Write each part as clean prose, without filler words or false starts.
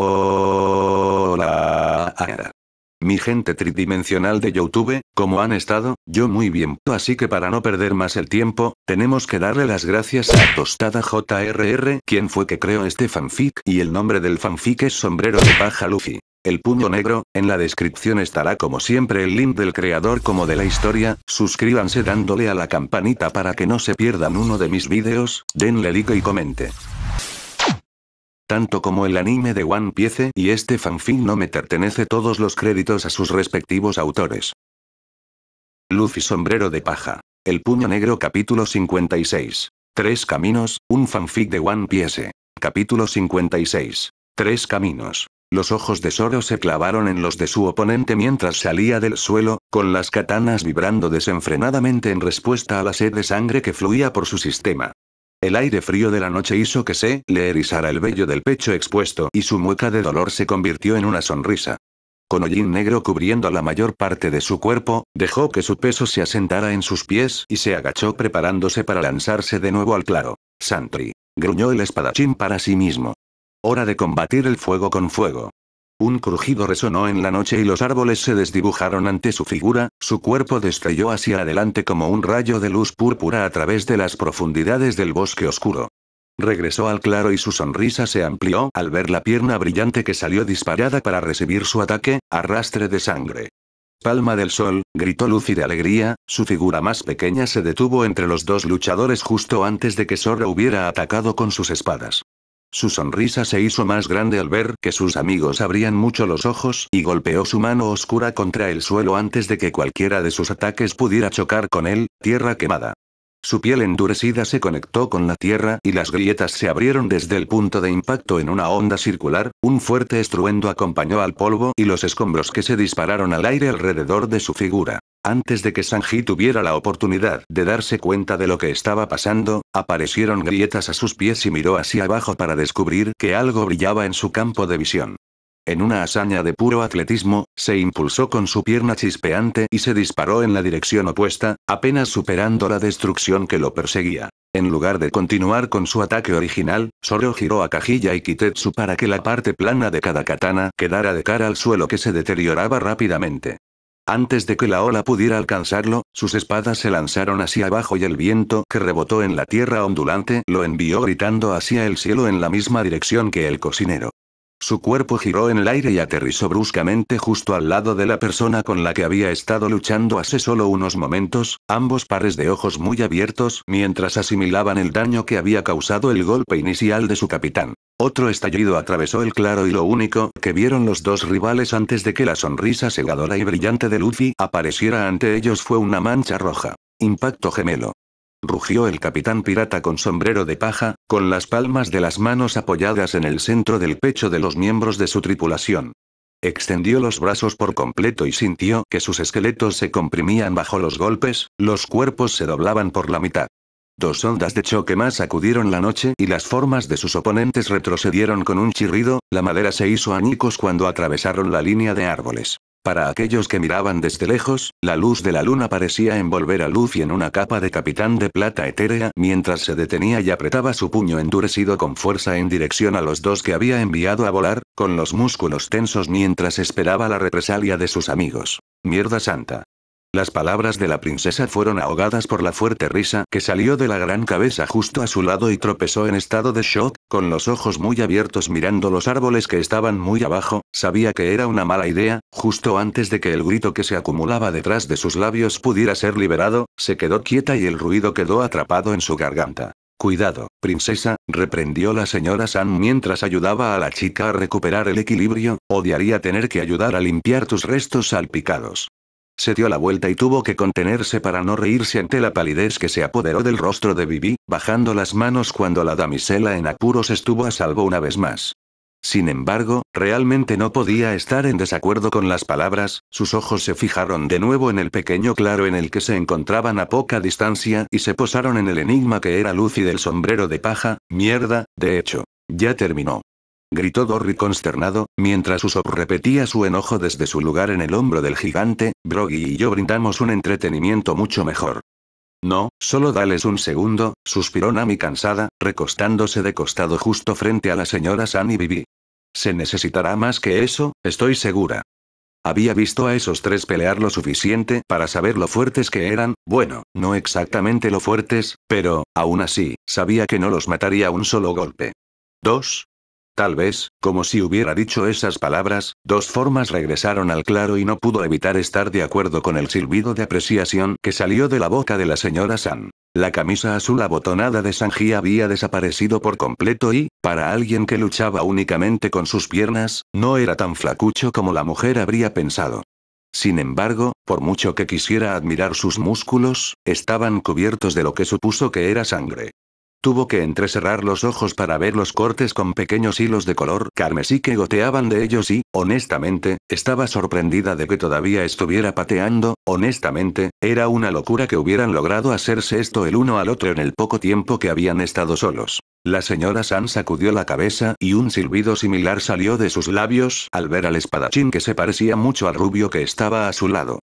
Hola. Mi gente tridimensional de YouTube, ¿cómo han estado? Yo muy bien. Así que para no perder más el tiempo, tenemos que darle las gracias a Tostada JRR, quien fue que creó este fanfic, y el nombre del fanfic es Sombrero de Paja Luffy. El puño negro, en la descripción estará como siempre el link del creador como de la historia, suscríbanse dándole a la campanita para que no se pierdan uno de mis vídeos, denle like y comente. Tanto como el anime de One Piece y este fanfic no me pertenece todos los créditos a sus respectivos autores. Luffy Sombrero de Paja. El puño negro capítulo 56. Tres caminos, un fanfic de One Piece. Capítulo 56. Tres caminos. Los ojos de Zoro se clavaron en los de su oponente mientras salía del suelo, con las katanas vibrando desenfrenadamente en respuesta a la sed de sangre que fluía por su sistema. El aire frío de la noche hizo que se le erizara el vello del pecho expuesto y su mueca de dolor se convirtió en una sonrisa. Con hollín negro cubriendo la mayor parte de su cuerpo, dejó que su peso se asentara en sus pies y se agachó preparándose para lanzarse de nuevo al claro. Santry. Gruñó el espadachín para sí mismo. Hora de combatir el fuego con fuego. Un crujido resonó en la noche y los árboles se desdibujaron ante su figura, su cuerpo destelló hacia adelante como un rayo de luz púrpura a través de las profundidades del bosque oscuro. Regresó al claro y su sonrisa se amplió al ver la pierna brillante que salió disparada para recibir su ataque, arrastre de sangre. Palma del sol, gritó Luffy de alegría, su figura más pequeña se detuvo entre los dos luchadores justo antes de que Zoro hubiera atacado con sus espadas. Su sonrisa se hizo más grande al ver que sus amigos abrían mucho los ojos y golpeó su mano oscura contra el suelo antes de que cualquiera de sus ataques pudiera chocar con él, tierra quemada. Su piel endurecida se conectó con la tierra y las grietas se abrieron desde el punto de impacto en una onda circular, un fuerte estruendo acompañó al polvo y los escombros que se dispararon al aire alrededor de su figura. Antes de que Sanji tuviera la oportunidad de darse cuenta de lo que estaba pasando, aparecieron grietas a sus pies y miró hacia abajo para descubrir que algo brillaba en su campo de visión. En una hazaña de puro atletismo, se impulsó con su pierna chispeante y se disparó en la dirección opuesta, apenas superando la destrucción que lo perseguía. En lugar de continuar con su ataque original, Zoro giró a Kajilla y Kitetsu para que la parte plana de cada katana quedara de cara al suelo que se deterioraba rápidamente. Antes de que la ola pudiera alcanzarlo, sus espadas se lanzaron hacia abajo y el viento que rebotó en la tierra ondulante lo envió gritando hacia el cielo en la misma dirección que el cocinero. Su cuerpo giró en el aire y aterrizó bruscamente justo al lado de la persona con la que había estado luchando hace solo unos momentos, ambos pares de ojos muy abiertos mientras asimilaban el daño que había causado el golpe inicial de su capitán. Otro estallido atravesó el claro y lo único que vieron los dos rivales antes de que la sonrisa cegadora y brillante de Luffy apareciera ante ellos fue una mancha roja. Impacto gemelo. Rugió el capitán pirata con sombrero de paja, con las palmas de las manos apoyadas en el centro del pecho de los miembros de su tripulación. Extendió los brazos por completo y sintió que sus esqueletos se comprimían bajo los golpes, los cuerpos se doblaban por la mitad. Dos ondas de choque más sacudieron la noche y las formas de sus oponentes retrocedieron con un chirrido, la madera se hizo añicos cuando atravesaron la línea de árboles. Para aquellos que miraban desde lejos, la luz de la luna parecía envolver a Luffy en una capa de capitán de plata etérea mientras se detenía y apretaba su puño endurecido con fuerza en dirección a los dos que había enviado a volar, con los músculos tensos mientras esperaba la represalia de sus amigos. Mierda santa. Las palabras de la princesa fueron ahogadas por la fuerte risa que salió de la gran cabeza justo a su lado y tropezó en estado de shock, con los ojos muy abiertos mirando los árboles que estaban muy abajo, sabía que era una mala idea, justo antes de que el grito que se acumulaba detrás de sus labios pudiera ser liberado, se quedó quieta y el ruido quedó atrapado en su garganta. Cuidado, princesa, reprendió la señora San mientras ayudaba a la chica a recuperar el equilibrio, odiaría tener que ayudar a limpiar tus restos salpicados. Se dio la vuelta y tuvo que contenerse para no reírse ante la palidez que se apoderó del rostro de Vivi, bajando las manos cuando la damisela en apuros estuvo a salvo una vez más. Sin embargo, realmente no podía estar en desacuerdo con las palabras, sus ojos se fijaron de nuevo en el pequeño claro en el que se encontraban a poca distancia y se posaron en el enigma que era Luffy del sombrero de paja. Mierda, de hecho, ya terminó. Gritó Dory consternado, mientras Usopp repetía su enojo desde su lugar en el hombro del gigante. Broggy y yo brindamos un entretenimiento mucho mejor. No, solo dales un segundo, suspiró Nami cansada, recostándose de costado justo frente a la señora San y Vivi. Se necesitará más que eso, estoy segura. Había visto a esos tres pelear lo suficiente para saber lo fuertes que eran, bueno, no exactamente lo fuertes, pero, aún así, sabía que no los mataría un solo golpe. ¿Dos? Tal vez, como si hubiera dicho esas palabras, dos formas regresaron al claro y no pudo evitar estar de acuerdo con el silbido de apreciación que salió de la boca de la señora San. La camisa azul abotonada de Sanji había desaparecido por completo y, para alguien que luchaba únicamente con sus piernas, no era tan flacucho como la mujer habría pensado. Sin embargo, por mucho que quisiera admirar sus músculos, estaban cubiertos de lo que supuso que era sangre. Tuvo que entrecerrar los ojos para ver los cortes con pequeños hilos de color carmesí que goteaban de ellos y, honestamente, estaba sorprendida de que todavía estuviera pateando, honestamente, era una locura que hubieran logrado hacerse esto el uno al otro en el poco tiempo que habían estado solos. La señora San sacudió la cabeza y un silbido similar salió de sus labios al ver al espadachín que se parecía mucho al rubio que estaba a su lado.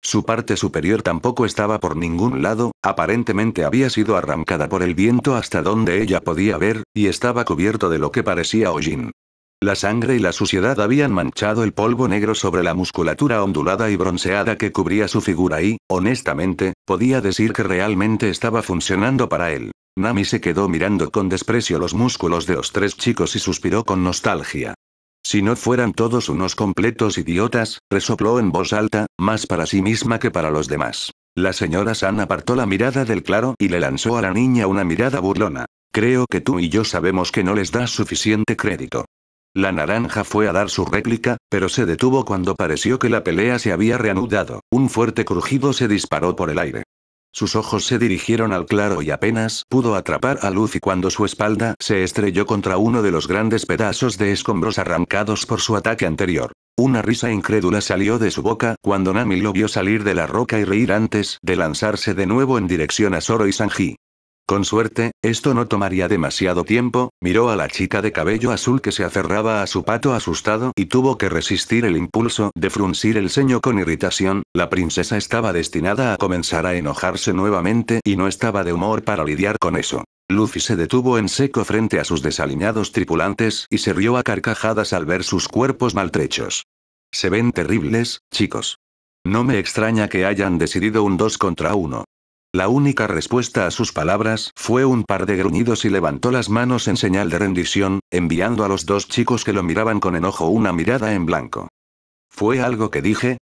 Su parte superior tampoco estaba por ningún lado, aparentemente había sido arrancada por el viento hasta donde ella podía ver, y estaba cubierto de lo que parecía hollín. La sangre y la suciedad habían manchado el polvo negro sobre la musculatura ondulada y bronceada que cubría su figura y, honestamente, podía decir que realmente estaba funcionando para él. Nami se quedó mirando con desprecio los músculos de los tres chicos y suspiró con nostalgia. Si no fueran todos unos completos idiotas, resopló en voz alta, más para sí misma que para los demás. La señora San apartó la mirada del claro y le lanzó a la niña una mirada burlona. Creo que tú y yo sabemos que no les das suficiente crédito. La naranja fue a dar su réplica, pero se detuvo cuando pareció que la pelea se había reanudado. Un fuerte crujido se disparó por el aire. Sus ojos se dirigieron al claro y apenas pudo atrapar a Luffy cuando su espalda se estrelló contra uno de los grandes pedazos de escombros arrancados por su ataque anterior. Una risa incrédula salió de su boca cuando Nami lo vio salir de la roca y reír antes de lanzarse de nuevo en dirección a Zoro y Sanji. Con suerte, esto no tomaría demasiado tiempo, miró a la chica de cabello azul que se aferraba a su pato asustado y tuvo que resistir el impulso de fruncir el ceño con irritación. La princesa estaba destinada a comenzar a enojarse nuevamente y no estaba de humor para lidiar con eso. Luffy se detuvo en seco frente a sus desaliñados tripulantes y se rió a carcajadas al ver sus cuerpos maltrechos. Se ven terribles, chicos. No me extraña que hayan decidido un 2 contra 1. La única respuesta a sus palabras fue un par de gruñidos y levantó las manos en señal de rendición, enviando a los dos chicos que lo miraban con enojo una mirada en blanco. ¿Fue algo que dije?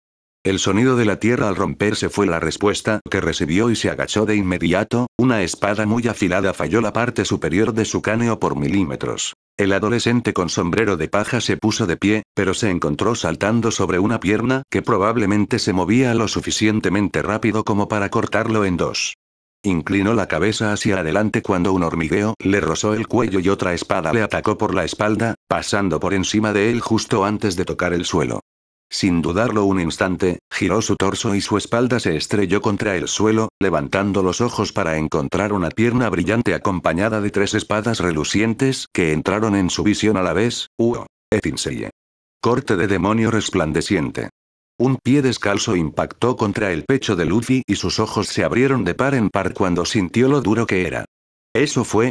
El sonido de la tierra al romperse fue la respuesta que recibió y se agachó de inmediato, una espada muy afilada falló la parte superior de su cráneo por milímetros. El adolescente con sombrero de paja se puso de pie, pero se encontró saltando sobre una pierna que probablemente se movía lo suficientemente rápido como para cortarlo en dos. Inclinó la cabeza hacia adelante cuando un hormigueo le rozó el cuello y otra espada le atacó por la espalda, pasando por encima de él justo antes de tocar el suelo. Sin dudarlo un instante, giró su torso y su espalda se estrelló contra el suelo, levantando los ojos para encontrar una pierna brillante acompañada de tres espadas relucientes que entraron en su visión a la vez. Etinseye. Corte de demonio resplandeciente. Un pie descalzo impactó contra el pecho de Luffy y sus ojos se abrieron de par en par cuando sintió lo duro que era. ¿Eso fue?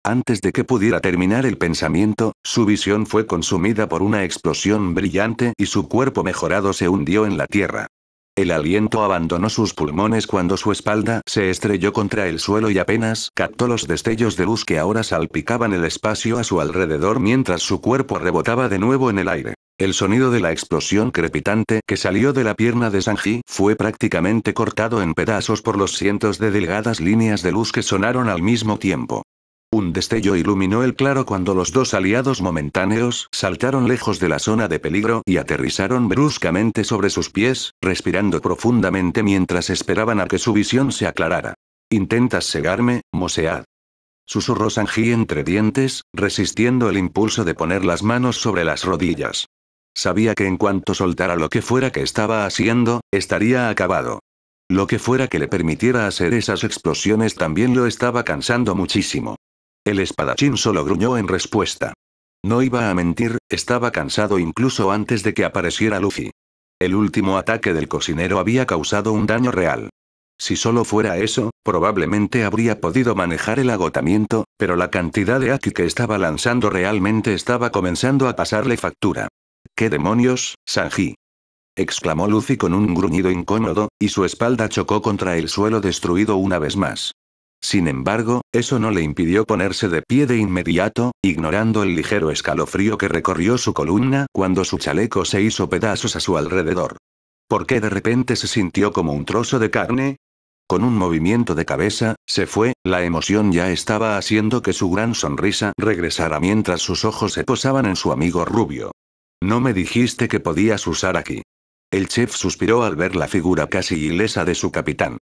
Antes de que pudiera terminar el pensamiento, su visión fue consumida por una explosión brillante y su cuerpo mejorado se hundió en la tierra. El aliento abandonó sus pulmones cuando su espalda se estrelló contra el suelo y apenas captó los destellos de luz que ahora salpicaban el espacio a su alrededor mientras su cuerpo rebotaba de nuevo en el aire. El sonido de la explosión crepitante que salió de la pierna de Sanji fue prácticamente cortado en pedazos por los cientos de delgadas líneas de luz que sonaron al mismo tiempo. Un destello iluminó el claro cuando los dos aliados momentáneos saltaron lejos de la zona de peligro y aterrizaron bruscamente sobre sus pies, respirando profundamente mientras esperaban a que su visión se aclarara. ¿Intentas cegarme, Mosead? Susurró Sanji entre dientes, resistiendo el impulso de poner las manos sobre las rodillas. Sabía que en cuanto soltara lo que fuera que estaba haciendo, estaría acabado. Lo que fuera que le permitiera hacer esas explosiones también lo estaba cansando muchísimo. El espadachín solo gruñó en respuesta. No iba a mentir, estaba cansado incluso antes de que apareciera Luffy. El último ataque del cocinero había causado un daño real. Si solo fuera eso, probablemente habría podido manejar el agotamiento, pero la cantidad de Aki que estaba lanzando realmente estaba comenzando a pasarle factura. ¿Qué demonios, Sanji? Exclamó Luffy con un gruñido incómodo, y su espalda chocó contra el suelo destruido una vez más. Sin embargo, eso no le impidió ponerse de pie de inmediato, ignorando el ligero escalofrío que recorrió su columna cuando su chaleco se hizo pedazos a su alrededor. ¿Por qué de repente se sintió como un trozo de carne? Con un movimiento de cabeza, se fue, la emoción ya estaba haciendo que su gran sonrisa regresara mientras sus ojos se posaban en su amigo rubio. No me dijiste que podías usar aquí. El chef suspiró al ver la figura casi ilesa de su capitán.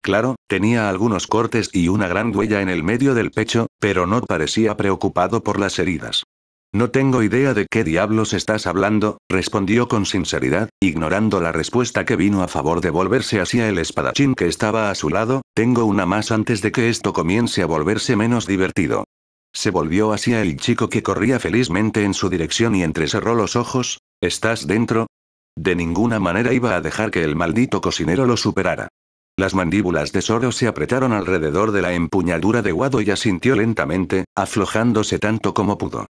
Claro, tenía algunos cortes y una gran huella en el medio del pecho, pero no parecía preocupado por las heridas. No tengo idea de qué diablos estás hablando, respondió con sinceridad, ignorando la respuesta que vino a favor de volverse hacia el espadachín que estaba a su lado. Tengo una más antes de que esto comience a volverse menos divertido. Se volvió hacia el chico que corría felizmente en su dirección y entrecerró los ojos. ¿Estás dentro? De ninguna manera iba a dejar que el maldito cocinero lo superara. Las mandíbulas de Zoro se apretaron alrededor de la empuñadura de Wado y asintió lentamente, aflojándose tanto como pudo.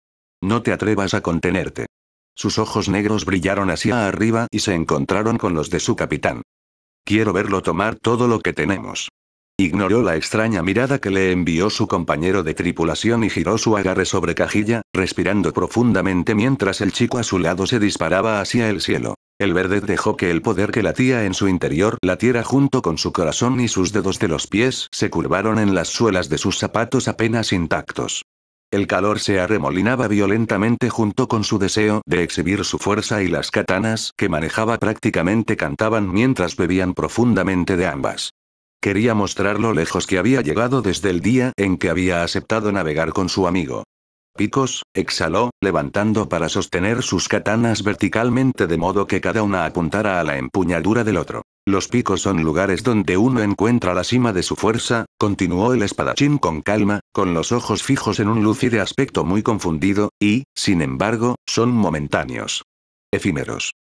No te atrevas a contenerte. Sus ojos negros brillaron hacia arriba y se encontraron con los de su capitán. Quiero verlo tomar todo lo que tenemos. Ignoró la extraña mirada que le envió su compañero de tripulación y giró su agarre sobre Cajilla, respirando profundamente mientras el chico a su lado se disparaba hacia el cielo. El verde dejó que el poder que latía en su interior latiera junto con su corazón y sus dedos de los pies se curvaron en las suelas de sus zapatos apenas intactos. El calor se arremolinaba violentamente junto con su deseo de exhibir su fuerza y las katanas que manejaba prácticamente cantaban mientras bebían profundamente de ambas. Quería mostrar lo lejos que había llegado desde el día en que había aceptado navegar con su amigo. Picos, exhaló, levantando para sostener sus katanas verticalmente de modo que cada una apuntara a la empuñadura del otro. Los picos son lugares donde uno encuentra la cima de su fuerza, continuó el espadachín con calma, con los ojos fijos en un Luffy de aspecto muy confundido, y, sin embargo, son momentáneos. Efímeros.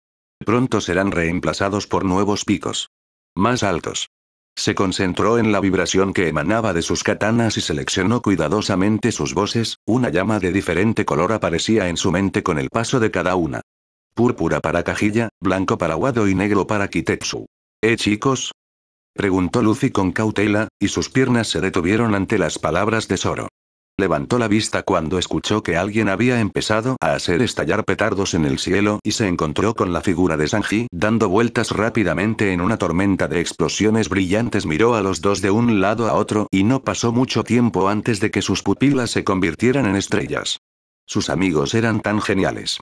Pronto serán reemplazados por nuevos picos. Más altos. Se concentró en la vibración que emanaba de sus katanas y seleccionó cuidadosamente sus voces. Una llama de diferente color aparecía en su mente con el paso de cada una. Púrpura para Cajilla, blanco para Wado y negro para Kitetsu. Chicos? Preguntó Luffy con cautela, y sus piernas se detuvieron ante las palabras de Zoro. Levantó la vista cuando escuchó que alguien había empezado a hacer estallar petardos en el cielo y se encontró con la figura de Sanji dando vueltas rápidamente en una tormenta de explosiones brillantes. Miró a los dos de un lado a otro y no pasó mucho tiempo antes de que sus pupilas se convirtieran en estrellas. Sus amigos eran tan geniales.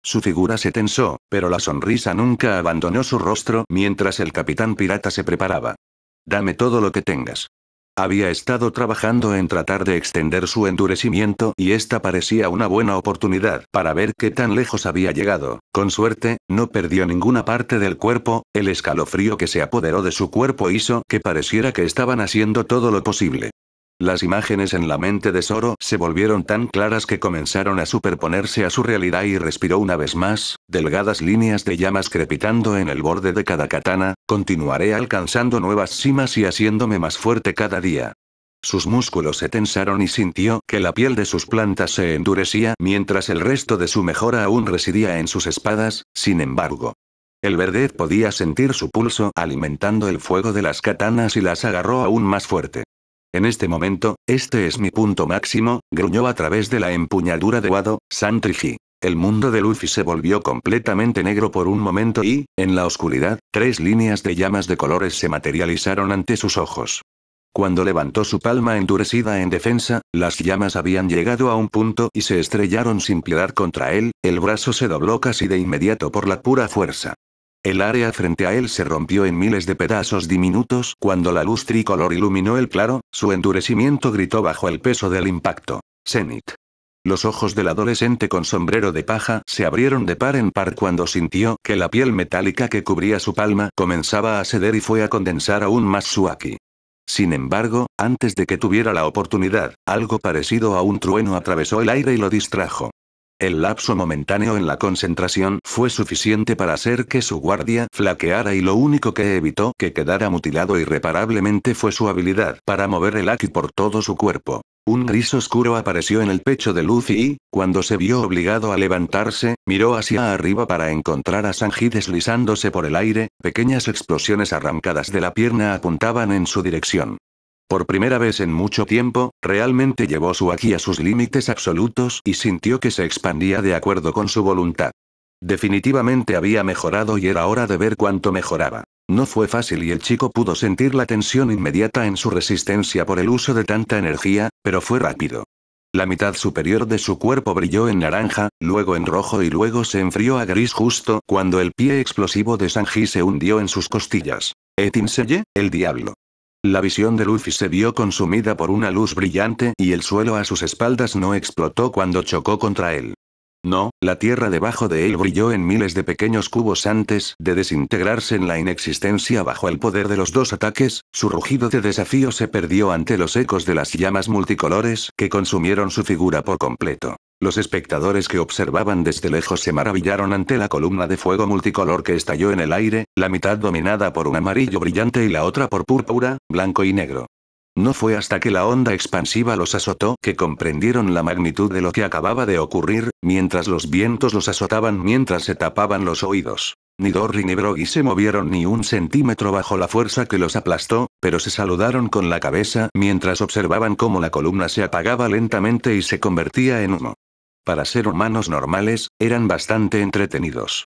Su figura se tensó, pero la sonrisa nunca abandonó su rostro mientras el capitán pirata se preparaba. Dame todo lo que tengas. Había estado trabajando en tratar de extender su endurecimiento y esta parecía una buena oportunidad para ver qué tan lejos había llegado. Con suerte, no perdió ninguna parte del cuerpo. El escalofrío que se apoderó de su cuerpo hizo que pareciera que estaban haciendo todo lo posible. Las imágenes en la mente de Zoro se volvieron tan claras que comenzaron a superponerse a su realidad y respiró una vez más, delgadas líneas de llamas crepitando en el borde de cada katana. Continuaré alcanzando nuevas cimas y haciéndome más fuerte cada día. Sus músculos se tensaron y sintió que la piel de sus plantas se endurecía mientras el resto de su mejora aún residía en sus espadas. Sin embargo, el verde podía sentir su pulso alimentando el fuego de las katanas y las agarró aún más fuerte. En este momento, este es mi punto máximo, gruñó a través de la empuñadura de Wado, Santriji. El mundo de Luffy se volvió completamente negro por un momento y, en la oscuridad, 3 líneas de llamas de colores se materializaron ante sus ojos. Cuando levantó su palma endurecida en defensa, las llamas habían llegado a un punto y se estrellaron sin piedad contra él. El brazo se dobló casi de inmediato por la pura fuerza. El área frente a él se rompió en miles de pedazos diminutos cuando la luz tricolor iluminó el claro. Su endurecimiento gritó bajo el peso del impacto. Zenith. Los ojos del adolescente con sombrero de paja se abrieron de par en par cuando sintió que la piel metálica que cubría su palma comenzaba a ceder y fue a condensar aún más su Aki. Sin embargo, antes de que tuviera la oportunidad, algo parecido a un trueno atravesó el aire y lo distrajo. El lapso momentáneo en la concentración fue suficiente para hacer que su guardia flaqueara y lo único que evitó que quedara mutilado irreparablemente fue su habilidad para mover el haki por todo su cuerpo. Un gris oscuro apareció en el pecho de Luffy y, cuando se vio obligado a levantarse, miró hacia arriba para encontrar a Sanji deslizándose por el aire, pequeñas explosiones arrancadas de la pierna apuntaban en su dirección. Por primera vez en mucho tiempo, realmente llevó su haki a sus límites absolutos y sintió que se expandía de acuerdo con su voluntad. Definitivamente había mejorado y era hora de ver cuánto mejoraba. No fue fácil y el chico pudo sentir la tensión inmediata en su resistencia por el uso de tanta energía, pero fue rápido. La mitad superior de su cuerpo brilló en naranja, luego en rojo y luego se enfrió a gris justo cuando el pie explosivo de Sanji se hundió en sus costillas. Etinseye, el diablo. La visión de Luffy se vio consumida por una luz brillante y el suelo a sus espaldas no explotó cuando chocó contra él. No, la tierra debajo de él brilló en miles de pequeños cubos antes de desintegrarse en la inexistencia bajo el poder de los dos ataques, su rugido de desafío se perdió ante los ecos de las llamas multicolores que consumieron su figura por completo. Los espectadores que observaban desde lejos se maravillaron ante la columna de fuego multicolor que estalló en el aire, la mitad dominada por un amarillo brillante y la otra por púrpura, blanco y negro. No fue hasta que la onda expansiva los azotó que comprendieron la magnitud de lo que acababa de ocurrir, mientras los vientos los azotaban mientras se tapaban los oídos. Ni Dory ni Brogy se movieron ni un centímetro bajo la fuerza que los aplastó, pero se saludaron con la cabeza mientras observaban cómo la columna se apagaba lentamente y se convertía en humo. Para ser humanos normales, eran bastante entretenidos.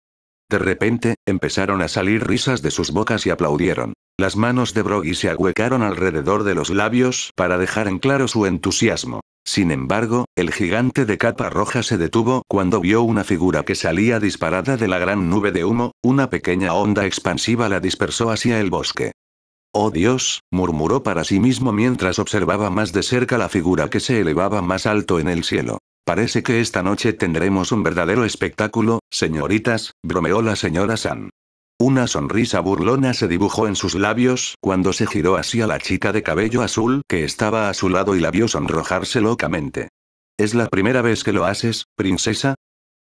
De repente, empezaron a salir risas de sus bocas y aplaudieron. Las manos de Brogy se ahuecaron alrededor de los labios para dejar en claro su entusiasmo. Sin embargo, el gigante de capa roja se detuvo cuando vio una figura que salía disparada de la gran nube de humo, una pequeña onda expansiva la dispersó hacia el bosque. «Oh Dios», murmuró para sí mismo mientras observaba más de cerca la figura que se elevaba más alto en el cielo. «Parece que esta noche tendremos un verdadero espectáculo, señoritas», bromeó la señora San. Una sonrisa burlona se dibujó en sus labios cuando se giró hacia la chica de cabello azul que estaba a su lado y la vio sonrojarse locamente. «¿Es la primera vez que lo haces, princesa?»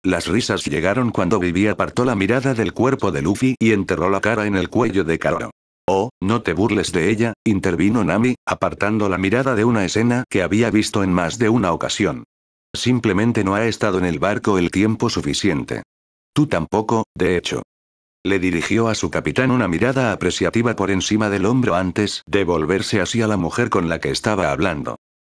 Las risas llegaron cuando Vivi apartó la mirada del cuerpo de Luffy y enterró la cara en el cuello de Karo. «Oh, no te burles de ella», intervino Nami, apartando la mirada de una escena que había visto en más de una ocasión. «Simplemente no ha estado en el barco el tiempo suficiente. Tú tampoco, de hecho». Le dirigió a su capitán una mirada apreciativa por encima del hombro antes de volverse hacia la mujer con la que estaba hablando.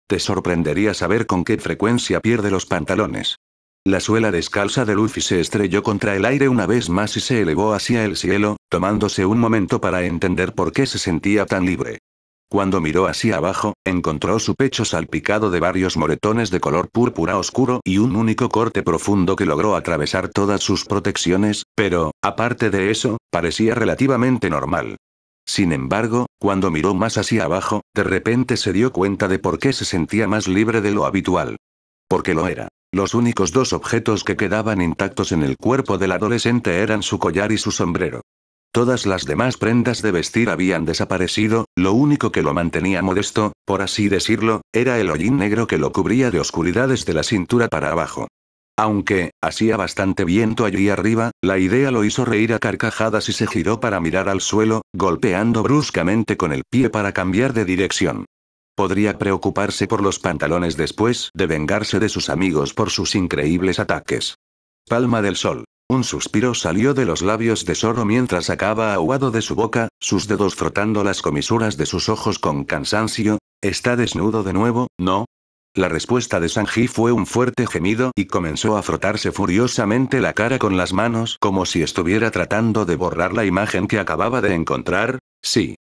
«Te sorprendería saber con qué frecuencia pierde los pantalones». La suela descalza de Luffy se estrelló contra el aire una vez más y se elevó hacia el cielo, tomándose un momento para entender por qué se sentía tan libre. Cuando miró hacia abajo, encontró su pecho salpicado de varios moretones de color púrpura oscuro y un único corte profundo que logró atravesar todas sus protecciones, pero, aparte de eso, parecía relativamente normal. Sin embargo, cuando miró más hacia abajo, de repente se dio cuenta de por qué se sentía más libre de lo habitual. Porque lo era. Los únicos dos objetos que quedaban intactos en el cuerpo del adolescente eran su collar y su sombrero. Todas las demás prendas de vestir habían desaparecido, lo único que lo mantenía modesto, por así decirlo, era el hollín negro que lo cubría de oscuridad desde la cintura para abajo. Aunque, hacía bastante viento allí arriba, la idea lo hizo reír a carcajadas y se giró para mirar al suelo, golpeando bruscamente con el pie para cambiar de dirección. Podría preocuparse por los pantalones después de vengarse de sus amigos por sus increíbles ataques. Palma del sol. Un suspiro salió de los labios de Zoro mientras sacaba aguado de su boca, sus dedos frotando las comisuras de sus ojos con cansancio. ¿Está desnudo de nuevo, no? La respuesta de Sanji fue un fuerte gemido y comenzó a frotarse furiosamente la cara con las manos como si estuviera tratando de borrar la imagen que acababa de encontrar. Sí.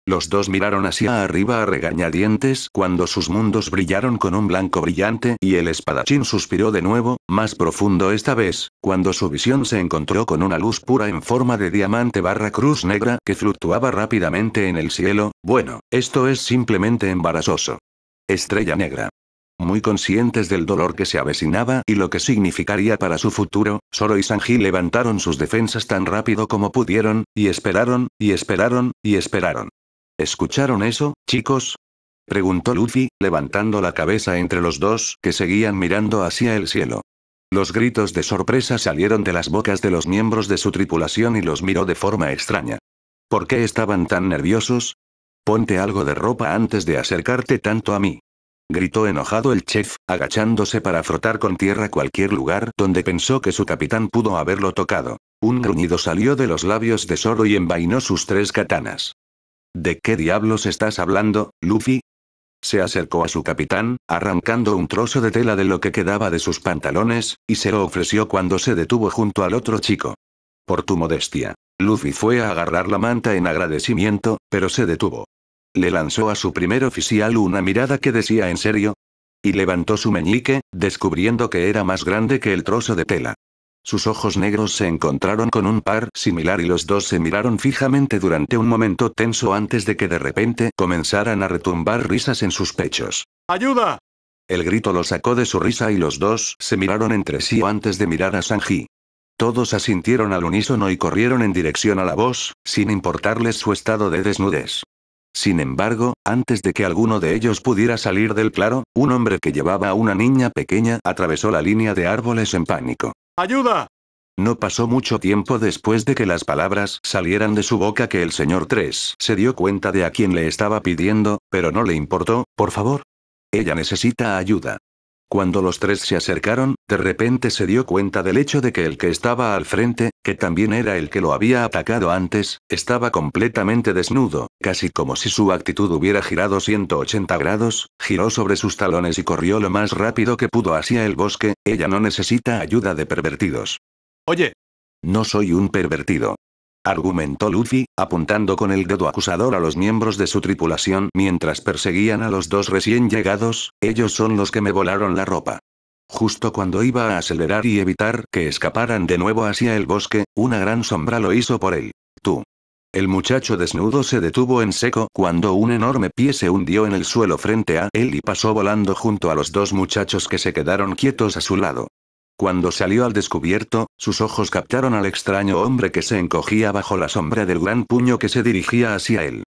Los dos miraron hacia arriba a regañadientes cuando sus mundos brillaron con un blanco brillante y el espadachín suspiró de nuevo, más profundo esta vez, cuando su visión se encontró con una luz pura en forma de diamante barra cruz negra que fluctuaba rápidamente en el cielo. Bueno, esto es simplemente embarazoso. Estrella negra. Muy conscientes del dolor que se avecinaba y lo que significaría para su futuro, Zoro y Sanji levantaron sus defensas tan rápido como pudieron, y esperaron, y esperaron, y esperaron. ¿Escucharon eso, chicos?, preguntó Luffy, levantando la cabeza entre los dos que seguían mirando hacia el cielo. Los gritos de sorpresa salieron de las bocas de los miembros de su tripulación y los miró de forma extraña. ¿Por qué estaban tan nerviosos? Ponte algo de ropa antes de acercarte tanto a mí. Gritó enojado el chef, agachándose para frotar con tierra cualquier lugar donde pensó que su capitán pudo haberlo tocado. Un gruñido salió de los labios de Zoro y envainó sus 3 katanas. ¿De qué diablos estás hablando, Luffy? Se acercó a su capitán, arrancando un trozo de tela de lo que quedaba de sus pantalones, y se lo ofreció cuando se detuvo junto al otro chico. Por tu modestia. Luffy fue a agarrar la manta en agradecimiento, pero se detuvo. Le lanzó a su primer oficial una mirada que decía ¿en serio? Y levantó su meñique, descubriendo que era más grande que el trozo de tela. Sus ojos negros se encontraron con un par similar y los dos se miraron fijamente durante un momento tenso antes de que de repente comenzaran a retumbar risas en sus pechos. ¡Ayuda! El grito lo sacó de su risa y los dos se miraron entre sí antes de mirar a Sanji. Todos asintieron al unísono y corrieron en dirección a la voz, sin importarles su estado de desnudez. Sin embargo, antes de que alguno de ellos pudiera salir del claro, un hombre que llevaba a una niña pequeña atravesó la línea de árboles en pánico. ¡Ayuda! No pasó mucho tiempo después de que las palabras salieran de su boca que el señor 3 se dio cuenta de a quién le estaba pidiendo, pero no le importó. Por favor. Ella necesita ayuda. Cuando los 3 se acercaron, de repente se dio cuenta del hecho de que el que estaba al frente, que también era el que lo había atacado antes, estaba completamente desnudo, casi como si su actitud hubiera girado 180 grados, giró sobre sus talones y corrió lo más rápido que pudo hacia el bosque. Ella no necesita ayuda de pervertidos. Oye. No soy un pervertido. Argumentó Luffy, apuntando con el dedo acusador a los miembros de su tripulación mientras perseguían a los 2 recién llegados. Ellos son los que me volaron la ropa. Justo cuando iba a acelerar y evitar que escaparan de nuevo hacia el bosque, una gran sombra lo hizo por él. Tú. El muchacho desnudo se detuvo en seco cuando un enorme pie se hundió en el suelo frente a él y pasó volando junto a los 2 muchachos que se quedaron quietos a su lado. Cuando salió al descubierto, sus ojos captaron al extraño hombre que se encogía bajo la sombra del gran puño que se dirigía hacia él.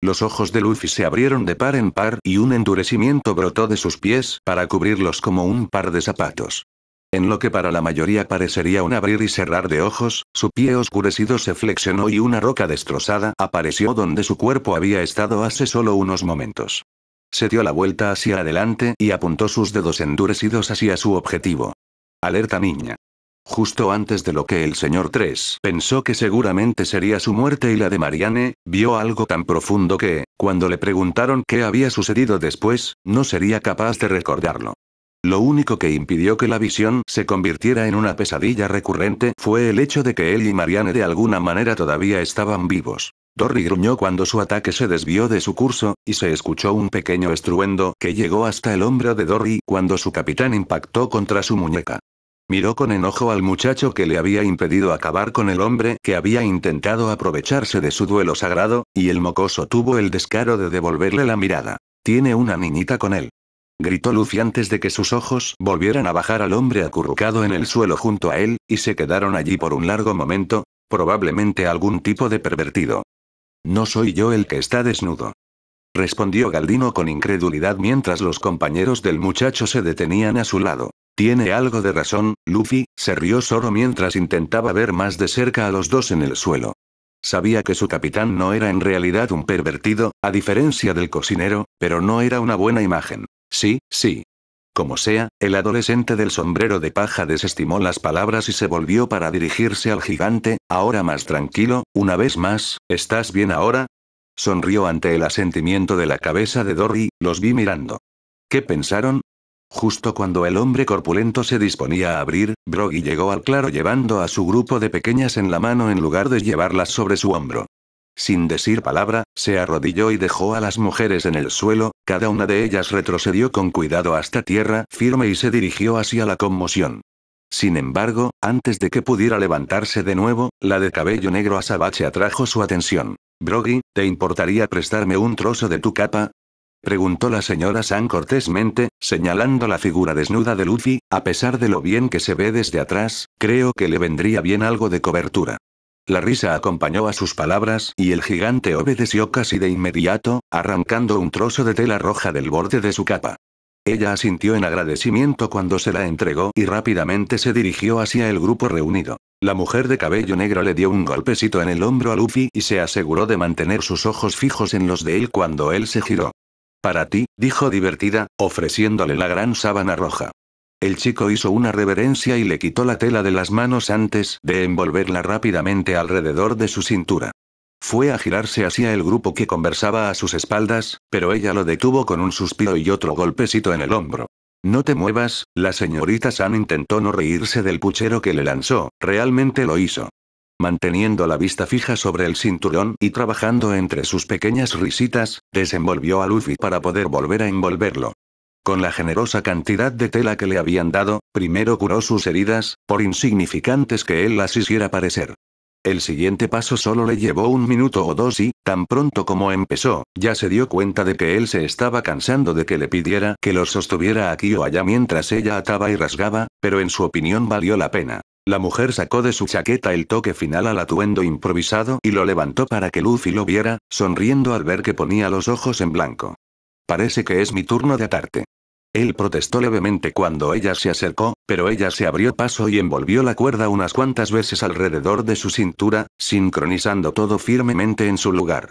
Los ojos de Luffy se abrieron de par en par y un endurecimiento brotó de sus pies para cubrirlos como un par de zapatos. En lo que para la mayoría parecería un abrir y cerrar de ojos, su pie oscurecido se flexionó y una roca destrozada apareció donde su cuerpo había estado hace solo unos momentos. Se dio la vuelta hacia adelante y apuntó sus dedos endurecidos hacia su objetivo. Alerta niña. Justo antes de lo que el señor 3 pensó que seguramente sería su muerte y la de Marianne, vio algo tan profundo que, cuando le preguntaron qué había sucedido después, no sería capaz de recordarlo. Lo único que impidió que la visión se convirtiera en una pesadilla recurrente fue el hecho de que él y Marianne de alguna manera todavía estaban vivos. Dory gruñó cuando su ataque se desvió de su curso, y se escuchó un pequeño estruendo que llegó hasta el hombro de Dory cuando su capitán impactó contra su muñeca. Miró con enojo al muchacho que le había impedido acabar con el hombre que había intentado aprovecharse de su duelo sagrado, y el mocoso tuvo el descaro de devolverle la mirada. Tiene una niñita con él. Gritó Luffy antes de que sus ojos volvieran a bajar al hombre acurrucado en el suelo junto a él, y se quedaron allí por un largo momento, probablemente algún tipo de pervertido. No soy yo el que está desnudo. Respondió Galdino con incredulidad mientras los compañeros del muchacho se detenían a su lado. Tiene algo de razón, Luffy, se rió Zoro mientras intentaba ver más de cerca a los 2 en el suelo. Sabía que su capitán no era en realidad un pervertido, a diferencia del cocinero, pero no era una buena imagen. Sí, sí. Como sea, el adolescente del sombrero de paja desestimó las palabras y se volvió para dirigirse al gigante, ahora más tranquilo. Una vez más, ¿estás bien ahora? Sonrió ante el asentimiento de la cabeza de Dory. Los vi mirando. ¿Qué pensaron? Justo cuando el hombre corpulento se disponía a abrir, Brogy llegó al claro llevando a su grupo de pequeñas en la mano en lugar de llevarlas sobre su hombro. Sin decir palabra, se arrodilló y dejó a las mujeres en el suelo. Cada una de ellas retrocedió con cuidado hasta tierra firme y se dirigió hacia la conmoción. Sin embargo, antes de que pudiera levantarse de nuevo, la de cabello negro azabache atrajo su atención. Brogy, ¿te importaría prestarme un trozo de tu capa? Preguntó la señora San cortésmente, señalando la figura desnuda de Luffy. A pesar de lo bien que se ve desde atrás, creo que le vendría bien algo de cobertura. La risa acompañó a sus palabras y el gigante obedeció casi de inmediato, arrancando un trozo de tela roja del borde de su capa. Ella asintió en agradecimiento cuando se la entregó y rápidamente se dirigió hacia el grupo reunido. La mujer de cabello negro le dio un golpecito en el hombro a Luffy y se aseguró de mantener sus ojos fijos en los de él cuando él se giró. Para ti, dijo divertida, ofreciéndole la gran sábana roja. El chico hizo una reverencia y le quitó la tela de las manos antes de envolverla rápidamente alrededor de su cintura. Fue a girarse hacia el grupo que conversaba a sus espaldas, pero ella lo detuvo con un suspiro y otro golpecito en el hombro. No te muevas, la señorita San intentó no reírse del puchero que le lanzó, realmente lo hizo. Manteniendo la vista fija sobre el cinturón y trabajando entre sus pequeñas risitas, desenvolvió a Luffy para poder volver a envolverlo. Con la generosa cantidad de tela que le habían dado, primero curó sus heridas, por insignificantes que él las hiciera parecer. El siguiente paso solo le llevó 1 minuto o 2 y, tan pronto como empezó, ya se dio cuenta de que él se estaba cansando de que le pidiera que lo sostuviera aquí o allá mientras ella ataba y rasgaba, pero en su opinión valió la pena. La mujer sacó de su chaqueta el toque final al atuendo improvisado y lo levantó para que Luffy lo viera, sonriendo al ver que ponía los ojos en blanco. Parece que es mi turno de atarte. Él protestó levemente cuando ella se acercó, pero ella se abrió paso y envolvió la cuerda unas cuantas veces alrededor de su cintura, sincronizando todo firmemente en su lugar.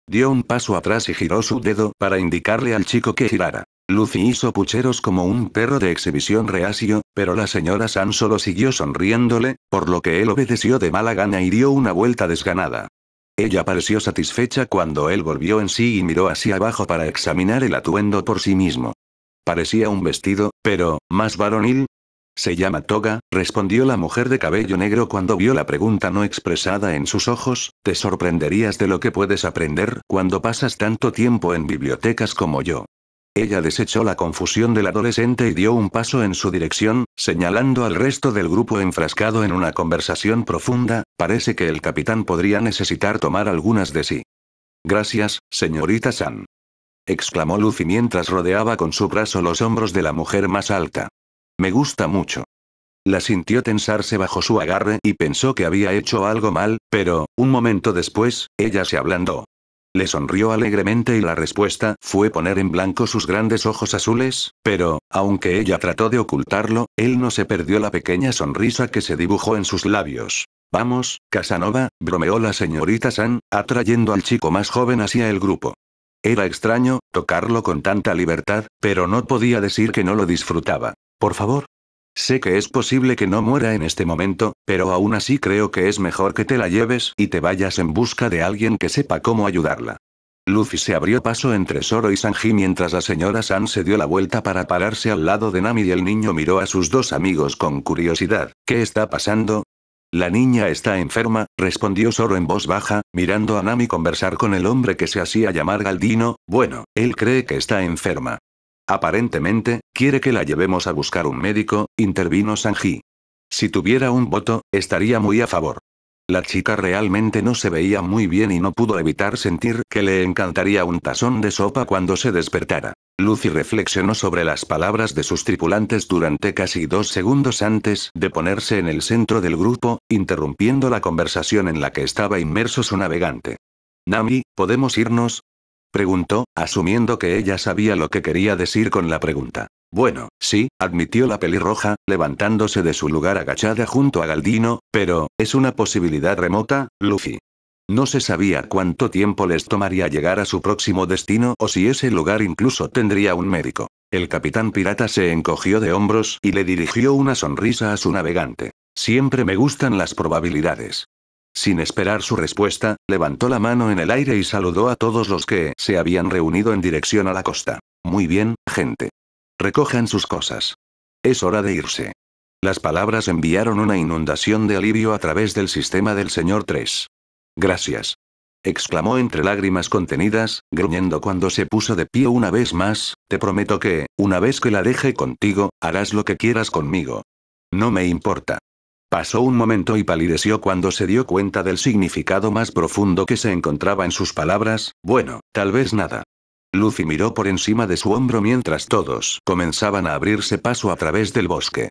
Dio un paso atrás y giró su dedo para indicarle al chico que girara. Luffy hizo pucheros como un perro de exhibición reacio, pero la señora San solo siguió sonriéndole, por lo que él obedeció de mala gana y dio una vuelta desganada. Ella pareció satisfecha cuando él volvió en sí y miró hacia abajo para examinar el atuendo por sí mismo. Parecía un vestido, pero, ¿más varonil? Se llama toga, respondió la mujer de cabello negro cuando vio la pregunta no expresada en sus ojos. Te sorprenderías de lo que puedes aprender cuando pasas tanto tiempo en bibliotecas como yo. Ella desechó la confusión del adolescente y dio un paso en su dirección, señalando al resto del grupo enfrascado en una conversación profunda. Parece que el capitán podría necesitar tomar algunas de sí. Gracias, señorita San. Exclamó Luffy mientras rodeaba con su brazo los hombros de la mujer más alta. Me gusta mucho. La sintió tensarse bajo su agarre y pensó que había hecho algo mal, pero, un momento después, ella se ablandó. Le sonrió alegremente y la respuesta fue poner en blanco sus grandes ojos azules, pero, aunque ella trató de ocultarlo, él no se perdió la pequeña sonrisa que se dibujó en sus labios. Vamos, Casanova, bromeó la señorita San, atrayendo al chico más joven hacia el grupo. Era extraño, tocarlo con tanta libertad, pero no podía decir que no lo disfrutaba. Por favor. Sé que es posible que no muera en este momento, pero aún así creo que es mejor que te la lleves y te vayas en busca de alguien que sepa cómo ayudarla. Luffy se abrió paso entre Zoro y Sanji mientras la señora San se dio la vuelta para pararse al lado de Nami y el niño miró a sus dos amigos con curiosidad. ¿Qué está pasando? La niña está enferma, respondió Zoro en voz baja, mirando a Nami conversar con el hombre que se hacía llamar Galdino. Bueno, él cree que está enferma. Aparentemente, quiere que la llevemos a buscar un médico, intervino Sanji. Si tuviera un voto, estaría muy a favor. La chica realmente no se veía muy bien y no pudo evitar sentir que le encantaría un tazón de sopa cuando se despertara. Luffy reflexionó sobre las palabras de sus tripulantes durante casi 2 segundos antes de ponerse en el centro del grupo, interrumpiendo la conversación en la que estaba inmerso su navegante. Nami, ¿podemos irnos? Preguntó, asumiendo que ella sabía lo que quería decir con la pregunta. Bueno, sí, admitió la pelirroja, levantándose de su lugar agachada junto a Galdino, pero, es una posibilidad remota, Luffy. No se sabía cuánto tiempo les tomaría llegar a su próximo destino o si ese lugar incluso tendría un médico. El capitán pirata se encogió de hombros y le dirigió una sonrisa a su navegante. Siempre me gustan las probabilidades. Sin esperar su respuesta, levantó la mano en el aire y saludó a todos los que se habían reunido en dirección a la costa. Muy bien, gente. Recojan sus cosas. Es hora de irse. Las palabras enviaron una inundación de alivio a través del sistema del señor 3. Gracias. Exclamó entre lágrimas contenidas, gruñendo cuando se puso de pie una vez más. Te prometo que, una vez que la deje contigo, harás lo que quieras conmigo. No me importa. Pasó un momento y palideció cuando se dio cuenta del significado más profundo que se encontraba en sus palabras. Bueno, tal vez nada. Luffy miró por encima de su hombro mientras todos comenzaban a abrirse paso a través del bosque.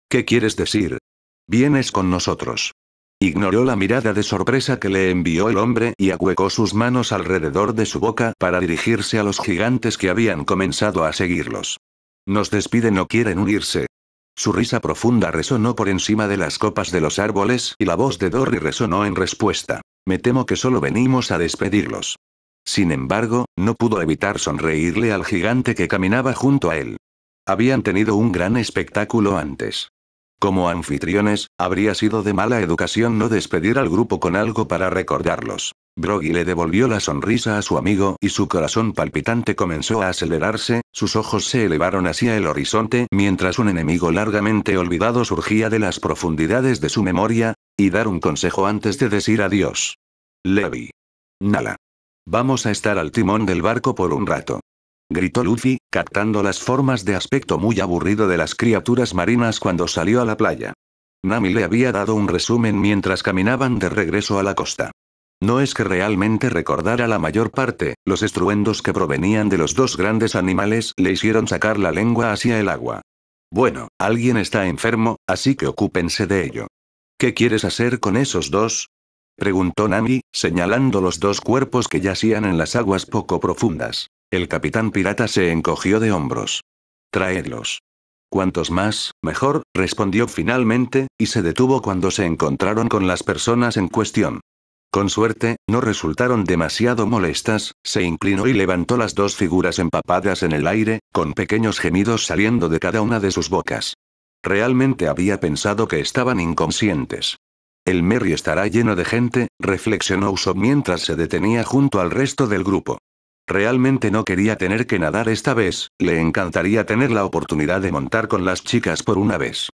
¿Qué quieres decir? Vienes con nosotros. Ignoró la mirada de sorpresa que le envió el hombre y ahuecó sus manos alrededor de su boca para dirigirse a los gigantes que habían comenzado a seguirlos. Nos despiden o quieren unirse. Su risa profunda resonó por encima de las copas de los árboles y la voz de Dory resonó en respuesta. Me temo que solo venimos a despedirlos. Sin embargo, no pudo evitar sonreírle al gigante que caminaba junto a él. Habían tenido un gran espectáculo antes. Como anfitriones, habría sido de mala educación no despedir al grupo con algo para recordarlos. Broggy le devolvió la sonrisa a su amigo y su corazón palpitante comenzó a acelerarse, sus ojos se elevaron hacia el horizonte mientras un enemigo largamente olvidado surgía de las profundidades de su memoria, y dar un consejo antes de decir adiós. Levi. Nala. Vamos a estar al timón del barco por un rato. Gritó Luffy, captando las formas de aspecto muy aburrido de las criaturas marinas cuando salió a la playa. Nami le había dado un resumen mientras caminaban de regreso a la costa. No es que realmente recordara la mayor parte, los estruendos que provenían de los dos grandes animales le hicieron sacar la lengua hacia el agua. Bueno, alguien está enfermo, así que ocúpense de ello. ¿Qué quieres hacer con esos dos? Preguntó Nami, señalando los dos cuerpos que yacían en las aguas poco profundas. El capitán pirata se encogió de hombros. Traedlos. Cuantos más, mejor, respondió finalmente, y se detuvo cuando se encontraron con las personas en cuestión. Con suerte, no resultaron demasiado molestas, se inclinó y levantó las dos figuras empapadas en el aire, con pequeños gemidos saliendo de cada una de sus bocas. Realmente había pensado que estaban inconscientes. El Merry estará lleno de gente, reflexionó Usopp mientras se detenía junto al resto del grupo. Realmente no quería tener que nadar esta vez, le encantaría tener la oportunidad de montar con las chicas por una vez.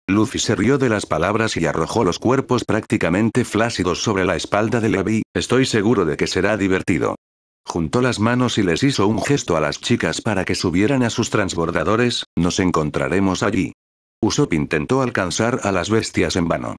Luffy se rió de las palabras y arrojó los cuerpos prácticamente flácidos sobre la espalda de Levi, estoy seguro de que será divertido. Juntó las manos y les hizo un gesto a las chicas para que subieran a sus transbordadores, nos encontraremos allí. Usopp intentó alcanzar a las bestias en vano.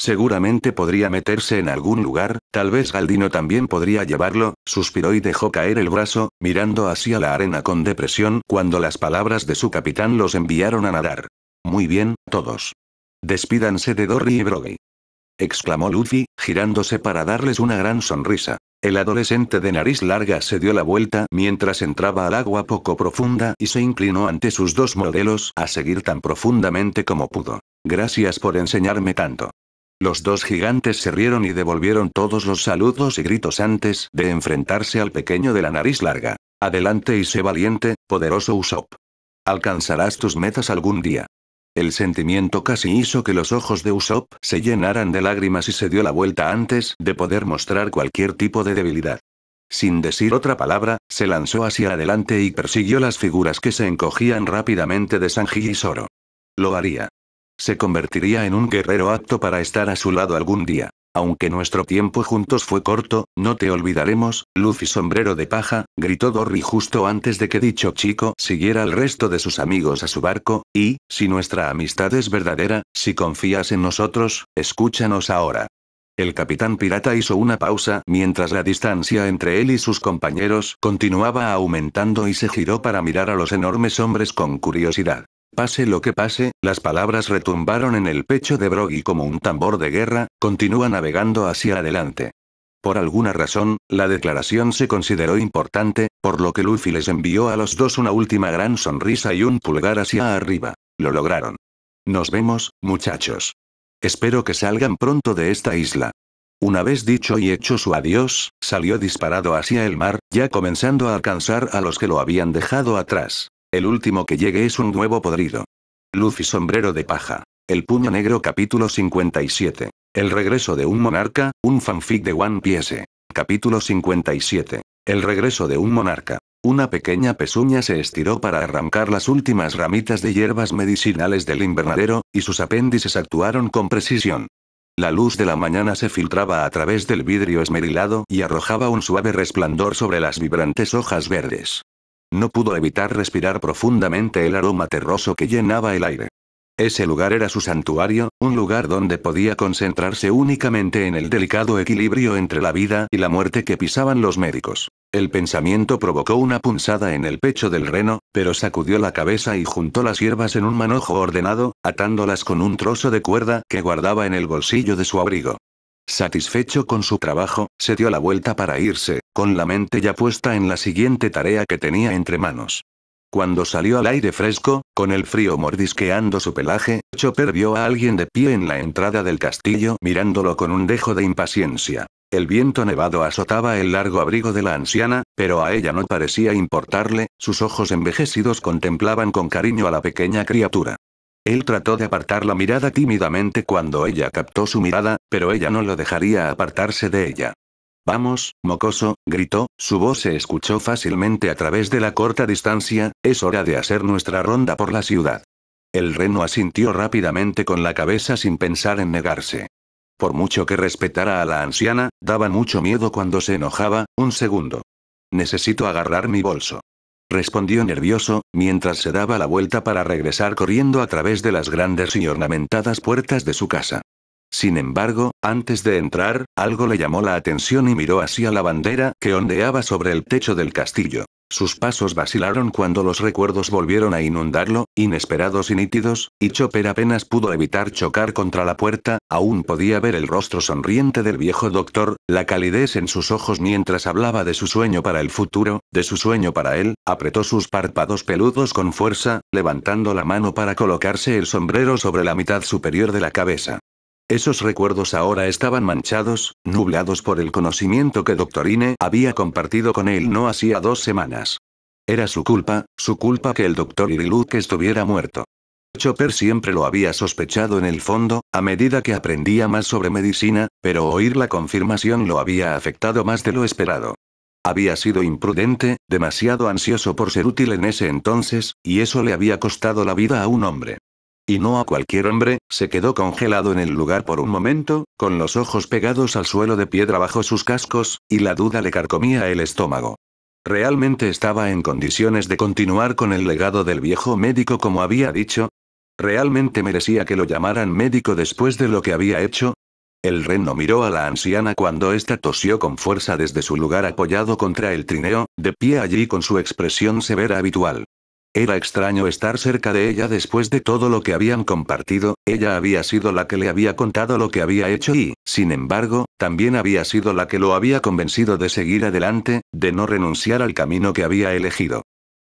Seguramente podría meterse en algún lugar, tal vez Galdino también podría llevarlo, suspiró y dejó caer el brazo, mirando hacia la arena con depresión cuando las palabras de su capitán los enviaron a nadar. Muy bien, todos. Despídanse de Dory y Broggy. Exclamó Luffy, girándose para darles una gran sonrisa. El adolescente de nariz larga se dio la vuelta mientras entraba al agua poco profunda y se inclinó ante sus dos modelos a seguir tan profundamente como pudo. Gracias por enseñarme tanto. Los dos gigantes se rieron y devolvieron todos los saludos y gritos antes de enfrentarse al pequeño de la nariz larga. Adelante y sé valiente, poderoso Usopp. Alcanzarás tus metas algún día. El sentimiento casi hizo que los ojos de Usopp se llenaran de lágrimas y se dio la vuelta antes de poder mostrar cualquier tipo de debilidad. Sin decir otra palabra, se lanzó hacia adelante y persiguió las figuras que se encogían rápidamente de Sanji y Zoro. Lo haría. Se convertiría en un guerrero apto para estar a su lado algún día. Aunque nuestro tiempo juntos fue corto, no te olvidaremos, Luffy sombrero de paja, gritó Dory justo antes de que dicho chico siguiera al resto de sus amigos a su barco, y, si nuestra amistad es verdadera, si confías en nosotros, escúchanos ahora. El capitán pirata hizo una pausa mientras la distancia entre él y sus compañeros continuaba aumentando y se giró para mirar a los enormes hombres con curiosidad. Pase lo que pase, las palabras retumbaron en el pecho de Broggy como un tambor de guerra, continúa navegando hacia adelante. Por alguna razón, la declaración se consideró importante, por lo que Luffy les envió a los dos una última gran sonrisa y un pulgar hacia arriba. Lo lograron. Nos vemos, muchachos. Espero que salgan pronto de esta isla. Una vez dicho y hecho su adiós, salió disparado hacia el mar, ya comenzando a alcanzar a los que lo habían dejado atrás. El último que llegue es un huevo podrido. Luffy sombrero de paja. El puño negro capítulo 57. El regreso de un monarca, un fanfic de One Piece. Capítulo 57. El regreso de un monarca. Una pequeña pezuña se estiró para arrancar las últimas ramitas de hierbas medicinales del invernadero, y sus apéndices actuaron con precisión. La luz de la mañana se filtraba a través del vidrio esmerilado y arrojaba un suave resplandor sobre las vibrantes hojas verdes. No pudo evitar respirar profundamente el aroma terroso que llenaba el aire. Ese lugar era su santuario, un lugar donde podía concentrarse únicamente en el delicado equilibrio entre la vida y la muerte que pisaban los médicos. El pensamiento provocó una punzada en el pecho del reno, pero sacudió la cabeza y juntó las hierbas en un manojo ordenado, atándolas con un trozo de cuerda que guardaba en el bolsillo de su abrigo. Satisfecho con su trabajo, se dio la vuelta para irse, con la mente ya puesta en la siguiente tarea que tenía entre manos. Cuando salió al aire fresco, con el frío mordisqueando su pelaje, Chopper vio a alguien de pie en la entrada del castillo mirándolo con un dejo de impaciencia. El viento nevado azotaba el largo abrigo de la anciana, pero a ella no parecía importarle, sus ojos envejecidos contemplaban con cariño a la pequeña criatura. Él trató de apartar la mirada tímidamente cuando ella captó su mirada, pero ella no lo dejaría apartarse de ella. «Vamos, mocoso», gritó, su voz se escuchó fácilmente a través de la corta distancia, «es hora de hacer nuestra ronda por la ciudad». El reno asintió rápidamente con la cabeza sin pensar en negarse. Por mucho que respetara a la anciana, daba mucho miedo cuando se enojaba. «Un segundo. Necesito agarrar mi bolso», respondió nervioso, mientras se daba la vuelta para regresar corriendo a través de las grandes y ornamentadas puertas de su casa. Sin embargo, antes de entrar, algo le llamó la atención y miró hacia la bandera que ondeaba sobre el techo del castillo. Sus pasos vacilaron cuando los recuerdos volvieron a inundarlo, inesperados y nítidos, y Chopper apenas pudo evitar chocar contra la puerta. Aún podía ver el rostro sonriente del viejo doctor, la calidez en sus ojos mientras hablaba de su sueño para el futuro, de su sueño para él. Apretó sus párpados peludos con fuerza, levantando la mano para colocarse el sombrero sobre la mitad superior de la cabeza. Esos recuerdos ahora estaban manchados, nublados por el conocimiento que Doctorine había compartido con él no hacía 2 semanas. Era su culpa que el Dr. Iriluk estuviera muerto. Chopper siempre lo había sospechado en el fondo, a medida que aprendía más sobre medicina, pero oír la confirmación lo había afectado más de lo esperado. Había sido imprudente, demasiado ansioso por ser útil en ese entonces, y eso le había costado la vida a un hombre. Y no a cualquier hombre. Se quedó congelado en el lugar por un momento, con los ojos pegados al suelo de piedra bajo sus cascos, y la duda le carcomía el estómago. ¿Realmente estaba en condiciones de continuar con el legado del viejo médico como había dicho? ¿Realmente merecía que lo llamaran médico después de lo que había hecho? El reno miró a la anciana cuando ésta tosió con fuerza desde su lugar apoyado contra el trineo, de pie allí con su expresión severa habitual. Era extraño estar cerca de ella después de todo lo que habían compartido. Ella había sido la que le había contado lo que había hecho y, sin embargo, también había sido la que lo había convencido de seguir adelante, de no renunciar al camino que había elegido.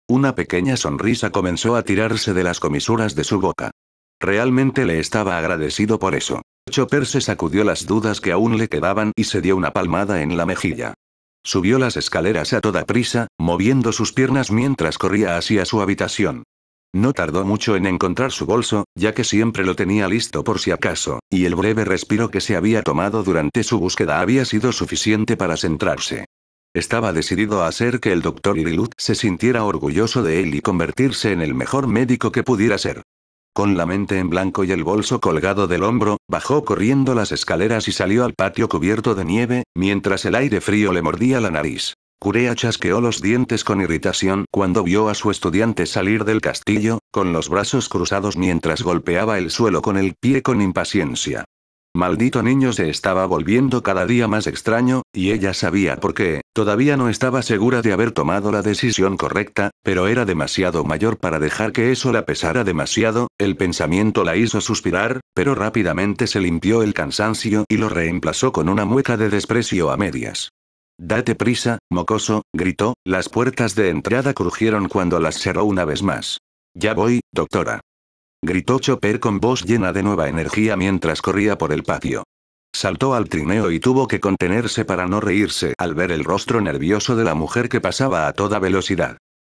Una pequeña sonrisa comenzó a tirarse de las comisuras de su boca. Realmente le estaba agradecido por eso. Chopper se sacudió las dudas que aún le quedaban y se dio una palmada en la mejilla. Subió las escaleras a toda prisa, moviendo sus piernas mientras corría hacia su habitación. No tardó mucho en encontrar su bolso, ya que siempre lo tenía listo por si acaso, y el breve respiro que se había tomado durante su búsqueda había sido suficiente para centrarse. Estaba decidido a hacer que el Dr. Iriluk se sintiera orgulloso de él y convertirse en el mejor médico que pudiera ser. Con la mente en blanco y el bolso colgado del hombro, bajó corriendo las escaleras y salió al patio cubierto de nieve, mientras el aire frío le mordía la nariz. Kurea chasqueó los dientes con irritación cuando vio a su estudiante salir del castillo, con los brazos cruzados mientras golpeaba el suelo con el pie con impaciencia. Maldito niño se estaba volviendo cada día más extraño, y ella sabía por qué. Todavía no estaba segura de haber tomado la decisión correcta, pero era demasiado mayor para dejar que eso la pesara demasiado. El pensamiento la hizo suspirar, pero rápidamente se limpió el cansancio y lo reemplazó con una mueca de desprecio a medias. «Date prisa, mocoso», gritó. Las puertas de entrada crujieron cuando las cerró una vez más. «Ya voy, doctora», gritó Chopper con voz llena de nueva energía mientras corría por el patio. Saltó al trineo y tuvo que contenerse para no reírse al ver el rostro nervioso de la mujer que pasaba a toda velocidad.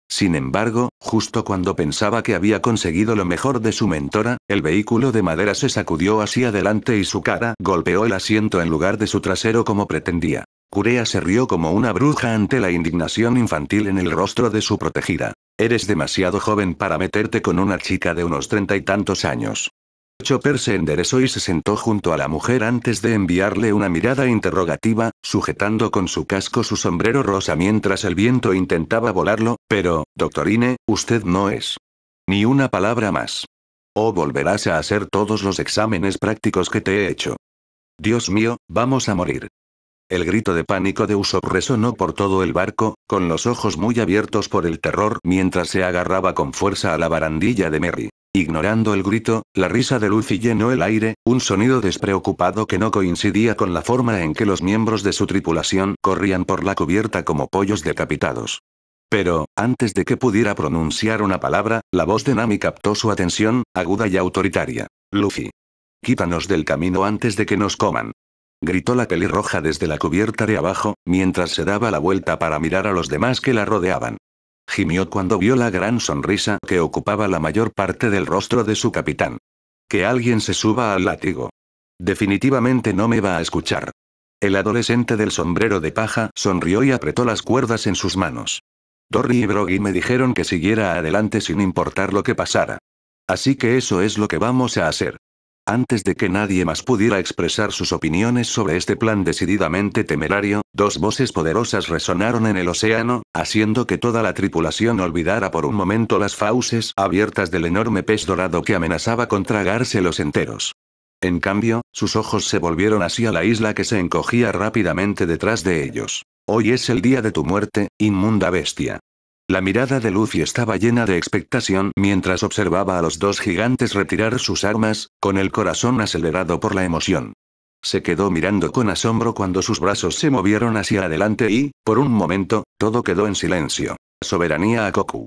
Sin embargo, justo cuando pensaba que había conseguido lo mejor de su mentora, el vehículo de madera se sacudió hacia adelante y su cara golpeó el asiento en lugar de su trasero como pretendía. Kurea se rió como una bruja ante la indignación infantil en el rostro de su protegida. «Eres demasiado joven para meterte con una chica de unos 30 y tantos años». Chopper se enderezó y se sentó junto a la mujer antes de enviarle una mirada interrogativa, sujetando con su casco su sombrero rosa mientras el viento intentaba volarlo. «Pero, doctorine, usted no es. Ni una palabra más. O volverás a hacer todos los exámenes prácticos que te he hecho. Dios mío, vamos a morir». El grito de pánico de Usopp resonó por todo el barco, con los ojos muy abiertos por el terror mientras se agarraba con fuerza a la barandilla de Merry. Ignorando el grito, la risa de Luffy llenó el aire, un sonido despreocupado que no coincidía con la forma en que los miembros de su tripulación corrían por la cubierta como pollos decapitados. Pero, antes de que pudiera pronunciar una palabra, la voz de Nami captó su atención, aguda y autoritaria. Luffy. Quítanos del camino antes de que nos coman. Gritó la pelirroja desde la cubierta de abajo, mientras se daba la vuelta para mirar a los demás que la rodeaban. Gimió cuando vio la gran sonrisa que ocupaba la mayor parte del rostro de su capitán. Que alguien se suba al látigo. Definitivamente no me va a escuchar. El adolescente del sombrero de paja sonrió y apretó las cuerdas en sus manos. Dory y Broggy me dijeron que siguiera adelante sin importar lo que pasara. Así que eso es lo que vamos a hacer. Antes de que nadie más pudiera expresar sus opiniones sobre este plan decididamente temerario, dos voces poderosas resonaron en el océano, haciendo que toda la tripulación olvidara por un momento las fauces abiertas del enorme pez dorado que amenazaba con tragárselos enteros. En cambio, sus ojos se volvieron hacia la isla que se encogía rápidamente detrás de ellos. Hoy es el día de tu muerte, inmunda bestia. La mirada de Luffy estaba llena de expectación mientras observaba a los dos gigantes retirar sus armas, con el corazón acelerado por la emoción. Se quedó mirando con asombro cuando sus brazos se movieron hacia adelante y, por un momento, todo quedó en silencio. Soberanía a Koku.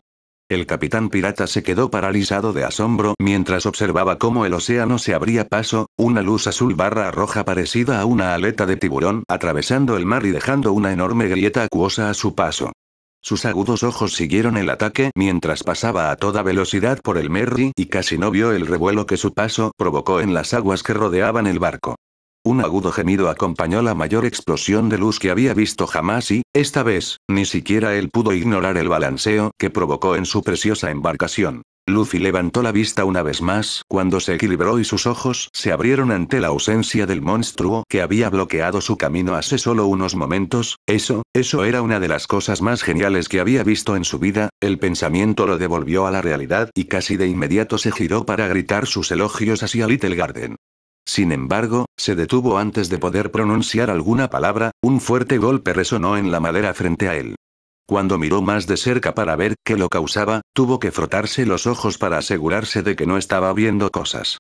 El capitán pirata se quedó paralizado de asombro mientras observaba cómo el océano se abría paso, una luz azul barra roja parecida a una aleta de tiburón atravesando el mar y dejando una enorme grieta acuosa a su paso. Sus agudos ojos siguieron el ataque mientras pasaba a toda velocidad por el Merry y casi no vio el revuelo que su paso provocó en las aguas que rodeaban el barco. Un agudo gemido acompañó la mayor explosión de luz que había visto jamás y, esta vez, ni siquiera él pudo ignorar el balanceo que provocó en su preciosa embarcación. Luffy levantó la vista una vez más cuando se equilibró y sus ojos se abrieron ante la ausencia del monstruo que había bloqueado su camino hace solo unos momentos. Eso era una de las cosas más geniales que había visto en su vida. El pensamiento lo devolvió a la realidad y casi de inmediato se giró para gritar sus elogios hacia Little Garden. Sin embargo, se detuvo antes de poder pronunciar alguna palabra, un fuerte golpe resonó en la madera frente a él. Cuando miró más de cerca para ver qué lo causaba, tuvo que frotarse los ojos para asegurarse de que no estaba viendo cosas.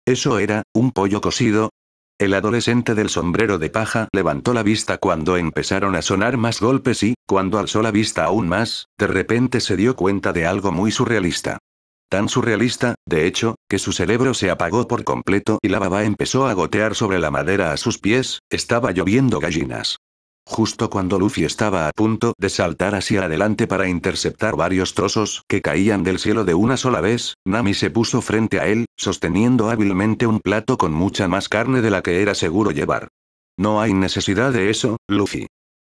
¿Eso era un pollo cocido? El adolescente del sombrero de paja levantó la vista cuando empezaron a sonar más golpes y, cuando alzó la vista aún más, de repente se dio cuenta de algo muy surrealista. Tan surrealista, de hecho, que su cerebro se apagó por completo y la baba empezó a gotear sobre la madera a sus pies. Estaba lloviendo gallinas. Justo cuando Luffy estaba a punto de saltar hacia adelante para interceptar varios trozos que caían del cielo de una sola vez, Nami se puso frente a él, sosteniendo hábilmente un plato con mucha más carne de la que era seguro llevar. No hay necesidad de eso, Luffy.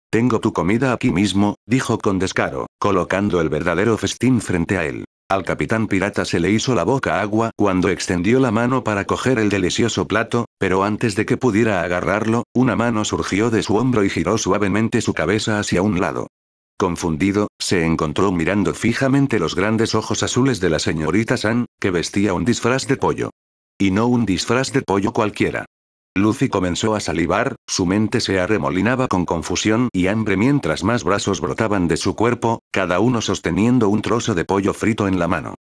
Tengo tu comida aquí mismo, dijo con descaro, colocando el verdadero festín frente a él. Al capitán pirata se le hizo la boca agua cuando extendió la mano para coger el delicioso plato, pero antes de que pudiera agarrarlo, una mano surgió de su hombro y giró suavemente su cabeza hacia un lado. Confundido, se encontró mirando fijamente los grandes ojos azules de la señorita San, que vestía un disfraz de pollo. Y no un disfraz de pollo cualquiera. Luffy comenzó a salivar, su mente se arremolinaba con confusión y hambre mientras más brazos brotaban de su cuerpo, cada uno sosteniendo un trozo de pollo frito en la mano.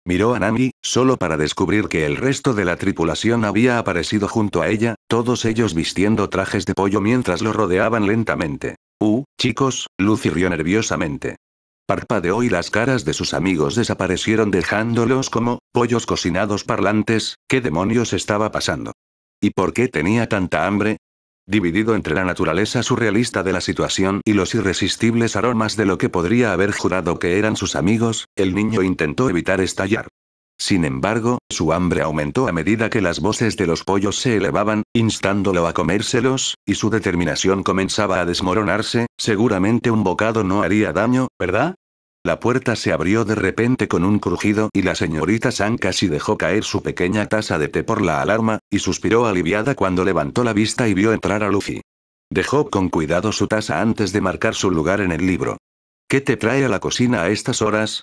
Miró a Nami, solo para descubrir que el resto de la tripulación había aparecido junto a ella, todos ellos vistiendo trajes de pollo mientras lo rodeaban lentamente. Chicos, Luffy rió nerviosamente. Parpadeó y las caras de sus amigos desaparecieron dejándolos como pollos cocinados parlantes. ¿Qué demonios estaba pasando? ¿Y por qué tenía tanta hambre? Dividido entre la naturaleza surrealista de la situación y los irresistibles aromas de lo que podría haber jurado que eran sus amigos, el niño intentó evitar estallar. Sin embargo, su hambre aumentó a medida que las voces de los pollos se elevaban, instándolo a comérselos, y su determinación comenzaba a desmoronarse. Seguramente un bocado no haría daño, ¿verdad? La puerta se abrió de repente con un crujido y la señorita San casi dejó caer su pequeña taza de té por la alarma, y suspiró aliviada cuando levantó la vista y vio entrar a Luffy. Dejó con cuidado su taza antes de marcar su lugar en el libro. ¿Qué te trae a la cocina a estas horas?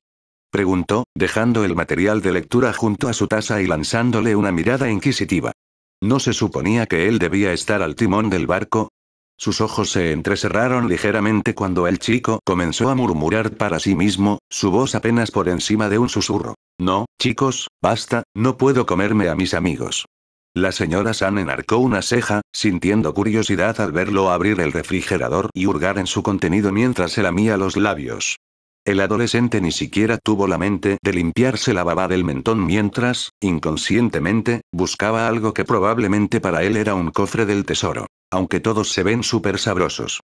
Preguntó, dejando el material de lectura junto a su taza y lanzándole una mirada inquisitiva. ¿No se suponía que él debía estar al timón del barco? Sus ojos se entrecerraron ligeramente cuando el chico comenzó a murmurar para sí mismo, su voz apenas por encima de un susurro. No, chicos, basta, no puedo comerme a mis amigos. La señora San enarcó una ceja, sintiendo curiosidad al verlo abrir el refrigerador y hurgar en su contenido mientras se lamía los labios. El adolescente ni siquiera tuvo la mente de limpiarse la baba del mentón mientras, inconscientemente, buscaba algo que probablemente para él era un cofre del tesoro. Aunque todos se ven súper sabrosos.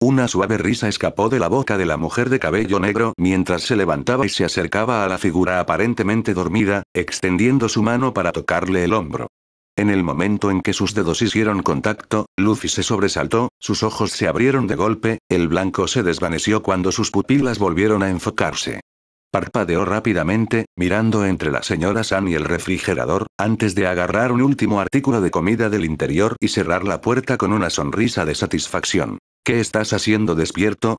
Una suave risa escapó de la boca de la mujer de cabello negro mientras se levantaba y se acercaba a la figura aparentemente dormida, extendiendo su mano para tocarle el hombro. En el momento en que sus dedos hicieron contacto, Luffy se sobresaltó, sus ojos se abrieron de golpe, el blanco se desvaneció cuando sus pupilas volvieron a enfocarse. Parpadeó rápidamente, mirando entre la señora San y el refrigerador, antes de agarrar un último artículo de comida del interior y cerrar la puerta con una sonrisa de satisfacción. ¿Qué estás haciendo despierto?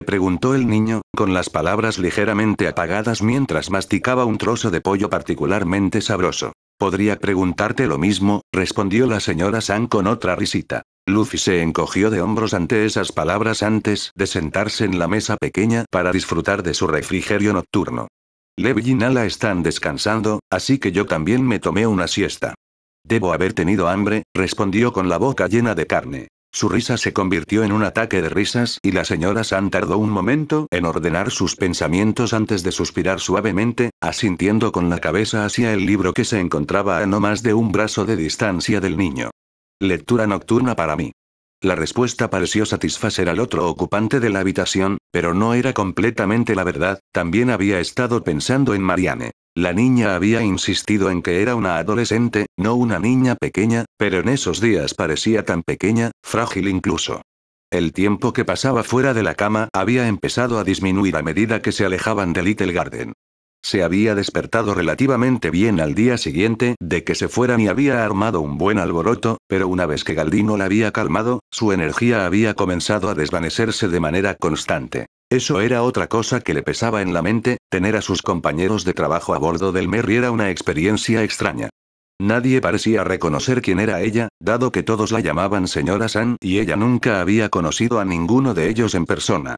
Preguntó el niño, con las palabras ligeramente apagadas mientras masticaba un trozo de pollo particularmente sabroso. Podría preguntarte lo mismo, respondió la señora San con otra risita. Luffy se encogió de hombros ante esas palabras antes de sentarse en la mesa pequeña para disfrutar de su refrigerio nocturno. Levi y Nala están descansando, así que yo también me tomé una siesta. Debo haber tenido hambre, respondió con la boca llena de carne. Su risa se convirtió en un ataque de risas y la señora San tardó un momento en ordenar sus pensamientos antes de suspirar suavemente, asintiendo con la cabeza hacia el libro que se encontraba a no más de un brazo de distancia del niño. Lectura nocturna para mí. La respuesta pareció satisfacer al otro ocupante de la habitación, pero no era completamente la verdad, también había estado pensando en Marianne. La niña había insistido en que era una adolescente, no una niña pequeña, pero en esos días parecía tan pequeña, frágil incluso. El tiempo que pasaba fuera de la cama había empezado a disminuir a medida que se alejaban de Little Garden. Se había despertado relativamente bien al día siguiente de que se fueran y había armado un buen alboroto, pero una vez que Galdino la había calmado, su energía había comenzado a desvanecerse de manera constante. Eso era otra cosa que le pesaba en la mente, tener a sus compañeros de trabajo a bordo del Merry era una experiencia extraña. Nadie parecía reconocer quién era ella, dado que todos la llamaban señora San y ella nunca había conocido a ninguno de ellos en persona.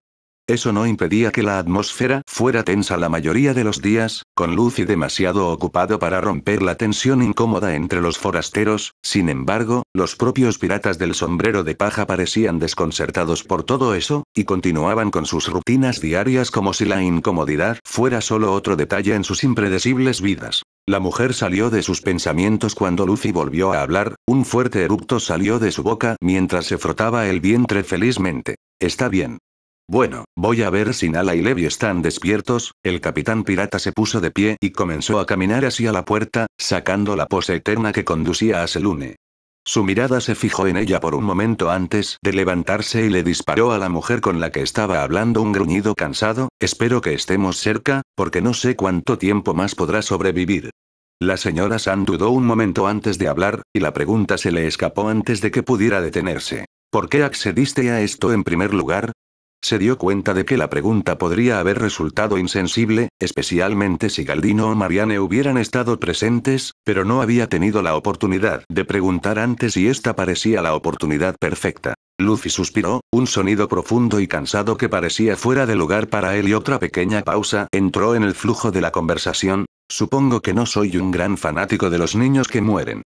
Eso no impedía que la atmósfera fuera tensa la mayoría de los días, con Luffy demasiado ocupado para romper la tensión incómoda entre los forasteros. Sin embargo, los propios piratas del sombrero de paja parecían desconcertados por todo eso, y continuaban con sus rutinas diarias como si la incomodidad fuera solo otro detalle en sus impredecibles vidas. La mujer salió de sus pensamientos cuando Luffy volvió a hablar, un fuerte eructo salió de su boca mientras se frotaba el vientre felizmente. Está bien. Bueno, voy a ver si Nala y Levi están despiertos. El capitán pirata se puso de pie y comenzó a caminar hacia la puerta, sacando la pose eterna que conducía a Selune. Su mirada se fijó en ella por un momento antes de levantarse y le disparó a la mujer con la que estaba hablando un gruñido cansado. Espero que estemos cerca, porque no sé cuánto tiempo más podrá sobrevivir. La señora San dudó un momento antes de hablar, y la pregunta se le escapó antes de que pudiera detenerse. ¿Por qué accediste a esto en primer lugar? Se dio cuenta de que la pregunta podría haber resultado insensible, especialmente si Galdino o Marianne hubieran estado presentes, pero no había tenido la oportunidad de preguntar antes y esta parecía la oportunidad perfecta. Luffy suspiró, un sonido profundo y cansado que parecía fuera de lugar para él y otra pequeña pausa entró en el flujo de la conversación. Supongo que no soy un gran fanático de los niños que mueren.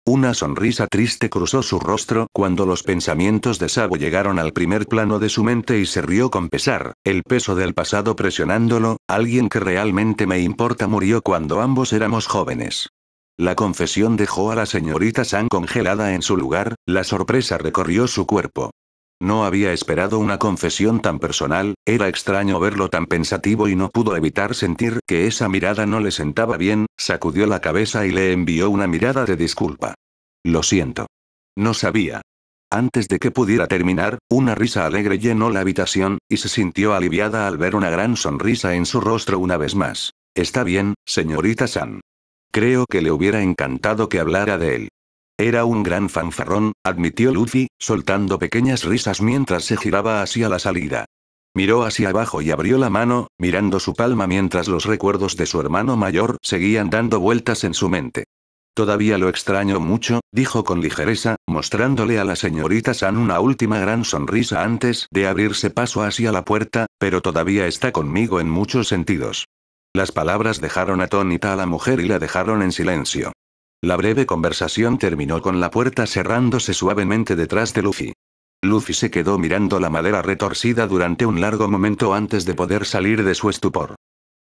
Una sonrisa triste cruzó su rostro cuando los pensamientos de Sabo llegaron al primer plano de su mente y se rió con pesar, el peso del pasado presionándolo. Alguien que realmente me importa murió cuando ambos éramos jóvenes. La confesión dejó a la señorita San congelada en su lugar, la sorpresa recorrió su cuerpo. No había esperado una confesión tan personal, era extraño verlo tan pensativo y no pudo evitar sentir que esa mirada no le sentaba bien, sacudió la cabeza y le envió una mirada de disculpa. Lo siento. No sabía. Antes de que pudiera terminar, una risa alegre llenó la habitación, y se sintió aliviada al ver una gran sonrisa en su rostro una vez más. Está bien, señorita San. Creo que le hubiera encantado que hablara de él. Era un gran fanfarrón, admitió Luffy, soltando pequeñas risas mientras se giraba hacia la salida. Miró hacia abajo y abrió la mano, mirando su palma mientras los recuerdos de su hermano mayor seguían dando vueltas en su mente. Todavía lo extraño mucho, dijo con ligereza, mostrándole a la señorita San una última gran sonrisa antes de abrirse paso hacia la puerta, pero todavía está conmigo en muchos sentidos. Las palabras dejaron atónita a la mujer y la dejaron en silencio. La breve conversación terminó con la puerta cerrándose suavemente detrás de Luffy. Luffy se quedó mirando la madera retorcida durante un largo momento antes de poder salir de su estupor.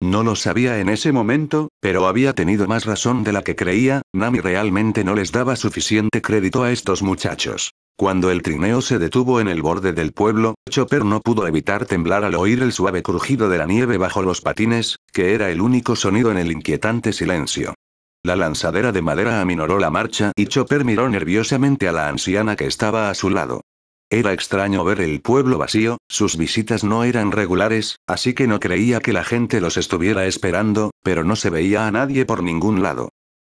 No lo sabía en ese momento, pero había tenido más razón de la que creía. Nami realmente no les daba suficiente crédito a estos muchachos. Cuando el trineo se detuvo en el borde del pueblo, Chopper no pudo evitar temblar al oír el suave crujido de la nieve bajo los patines, que era el único sonido en el inquietante silencio. La lanzadera de madera aminoró la marcha y Chopper miró nerviosamente a la anciana que estaba a su lado. Era extraño ver el pueblo vacío, sus visitas no eran regulares, así que no creía que la gente los estuviera esperando, pero no se veía a nadie por ningún lado.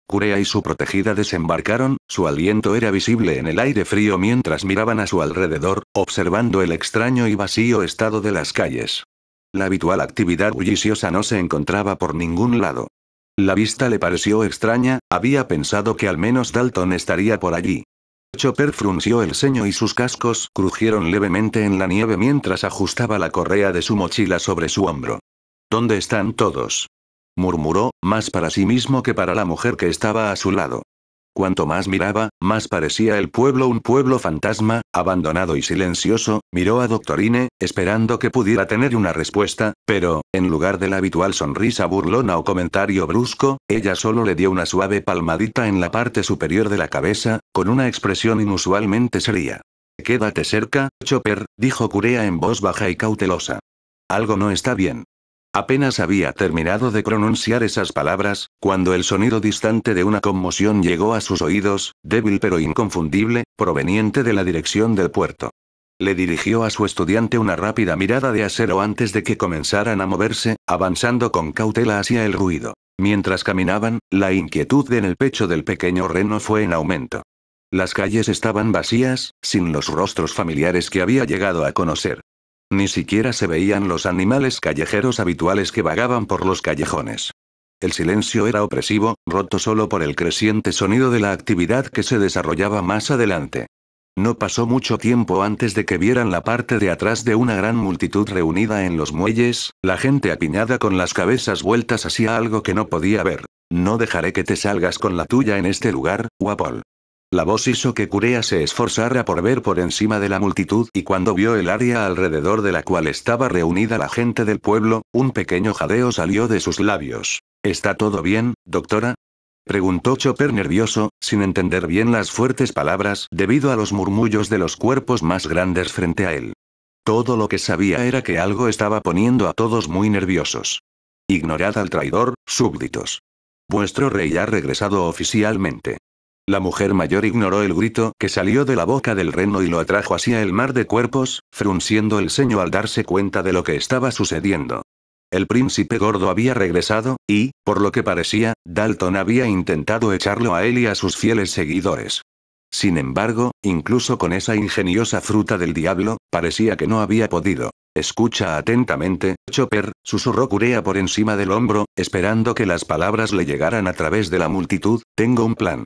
Kurea y su protegida desembarcaron, su aliento era visible en el aire frío mientras miraban a su alrededor, observando el extraño y vacío estado de las calles. La habitual actividad bulliciosa no se encontraba por ningún lado. La vista le pareció extraña, había pensado que al menos Dalton estaría por allí. Chopper frunció el ceño y sus cascos crujieron levemente en la nieve mientras ajustaba la correa de su mochila sobre su hombro. ¿Dónde están todos?, murmuró, más para sí mismo que para la mujer que estaba a su lado. Cuanto más miraba, más parecía el pueblo un pueblo fantasma, abandonado y silencioso. Miró a Doctorine, esperando que pudiera tener una respuesta, pero, en lugar de la habitual sonrisa burlona o comentario brusco, ella solo le dio una suave palmadita en la parte superior de la cabeza, con una expresión inusualmente seria. «Quédate cerca, Chopper», dijo Kurea en voz baja y cautelosa. «Algo no está bien». Apenas había terminado de pronunciar esas palabras, cuando el sonido distante de una conmoción llegó a sus oídos, débil pero inconfundible, proveniente de la dirección del puerto. Le dirigió a su estudiante una rápida mirada de acero antes de que comenzaran a moverse, avanzando con cautela hacia el ruido. Mientras caminaban, la inquietud en el pecho del pequeño reno fue en aumento. Las calles estaban vacías, sin los rostros familiares que había llegado a conocer. Ni siquiera se veían los animales callejeros habituales que vagaban por los callejones. El silencio era opresivo, roto solo por el creciente sonido de la actividad que se desarrollaba más adelante. No pasó mucho tiempo antes de que vieran la parte de atrás de una gran multitud reunida en los muelles, la gente apiñada con las cabezas vueltas hacia algo que no podía ver. «No dejaré que te salgas con la tuya en este lugar, Wapol». La voz hizo que Kurea se esforzara por ver por encima de la multitud y cuando vio el área alrededor de la cual estaba reunida la gente del pueblo, un pequeño jadeo salió de sus labios. «¿Está todo bien, doctora?», preguntó Chopper nervioso, sin entender bien las fuertes palabras debido a los murmullos de los cuerpos más grandes frente a él. Todo lo que sabía era que algo estaba poniendo a todos muy nerviosos. «Ignorad al traidor, súbditos. Vuestro rey ha regresado oficialmente». La mujer mayor ignoró el grito que salió de la boca del reno y lo atrajo hacia el mar de cuerpos, frunciendo el ceño al darse cuenta de lo que estaba sucediendo. El príncipe gordo había regresado, y, por lo que parecía, Dalton había intentado echarlo a él y a sus fieles seguidores. Sin embargo, incluso con esa ingeniosa fruta del diablo, parecía que no había podido. «Escucha atentamente, Chopper», susurró Kurea por encima del hombro, esperando que las palabras le llegaran a través de la multitud. «Tengo un plan».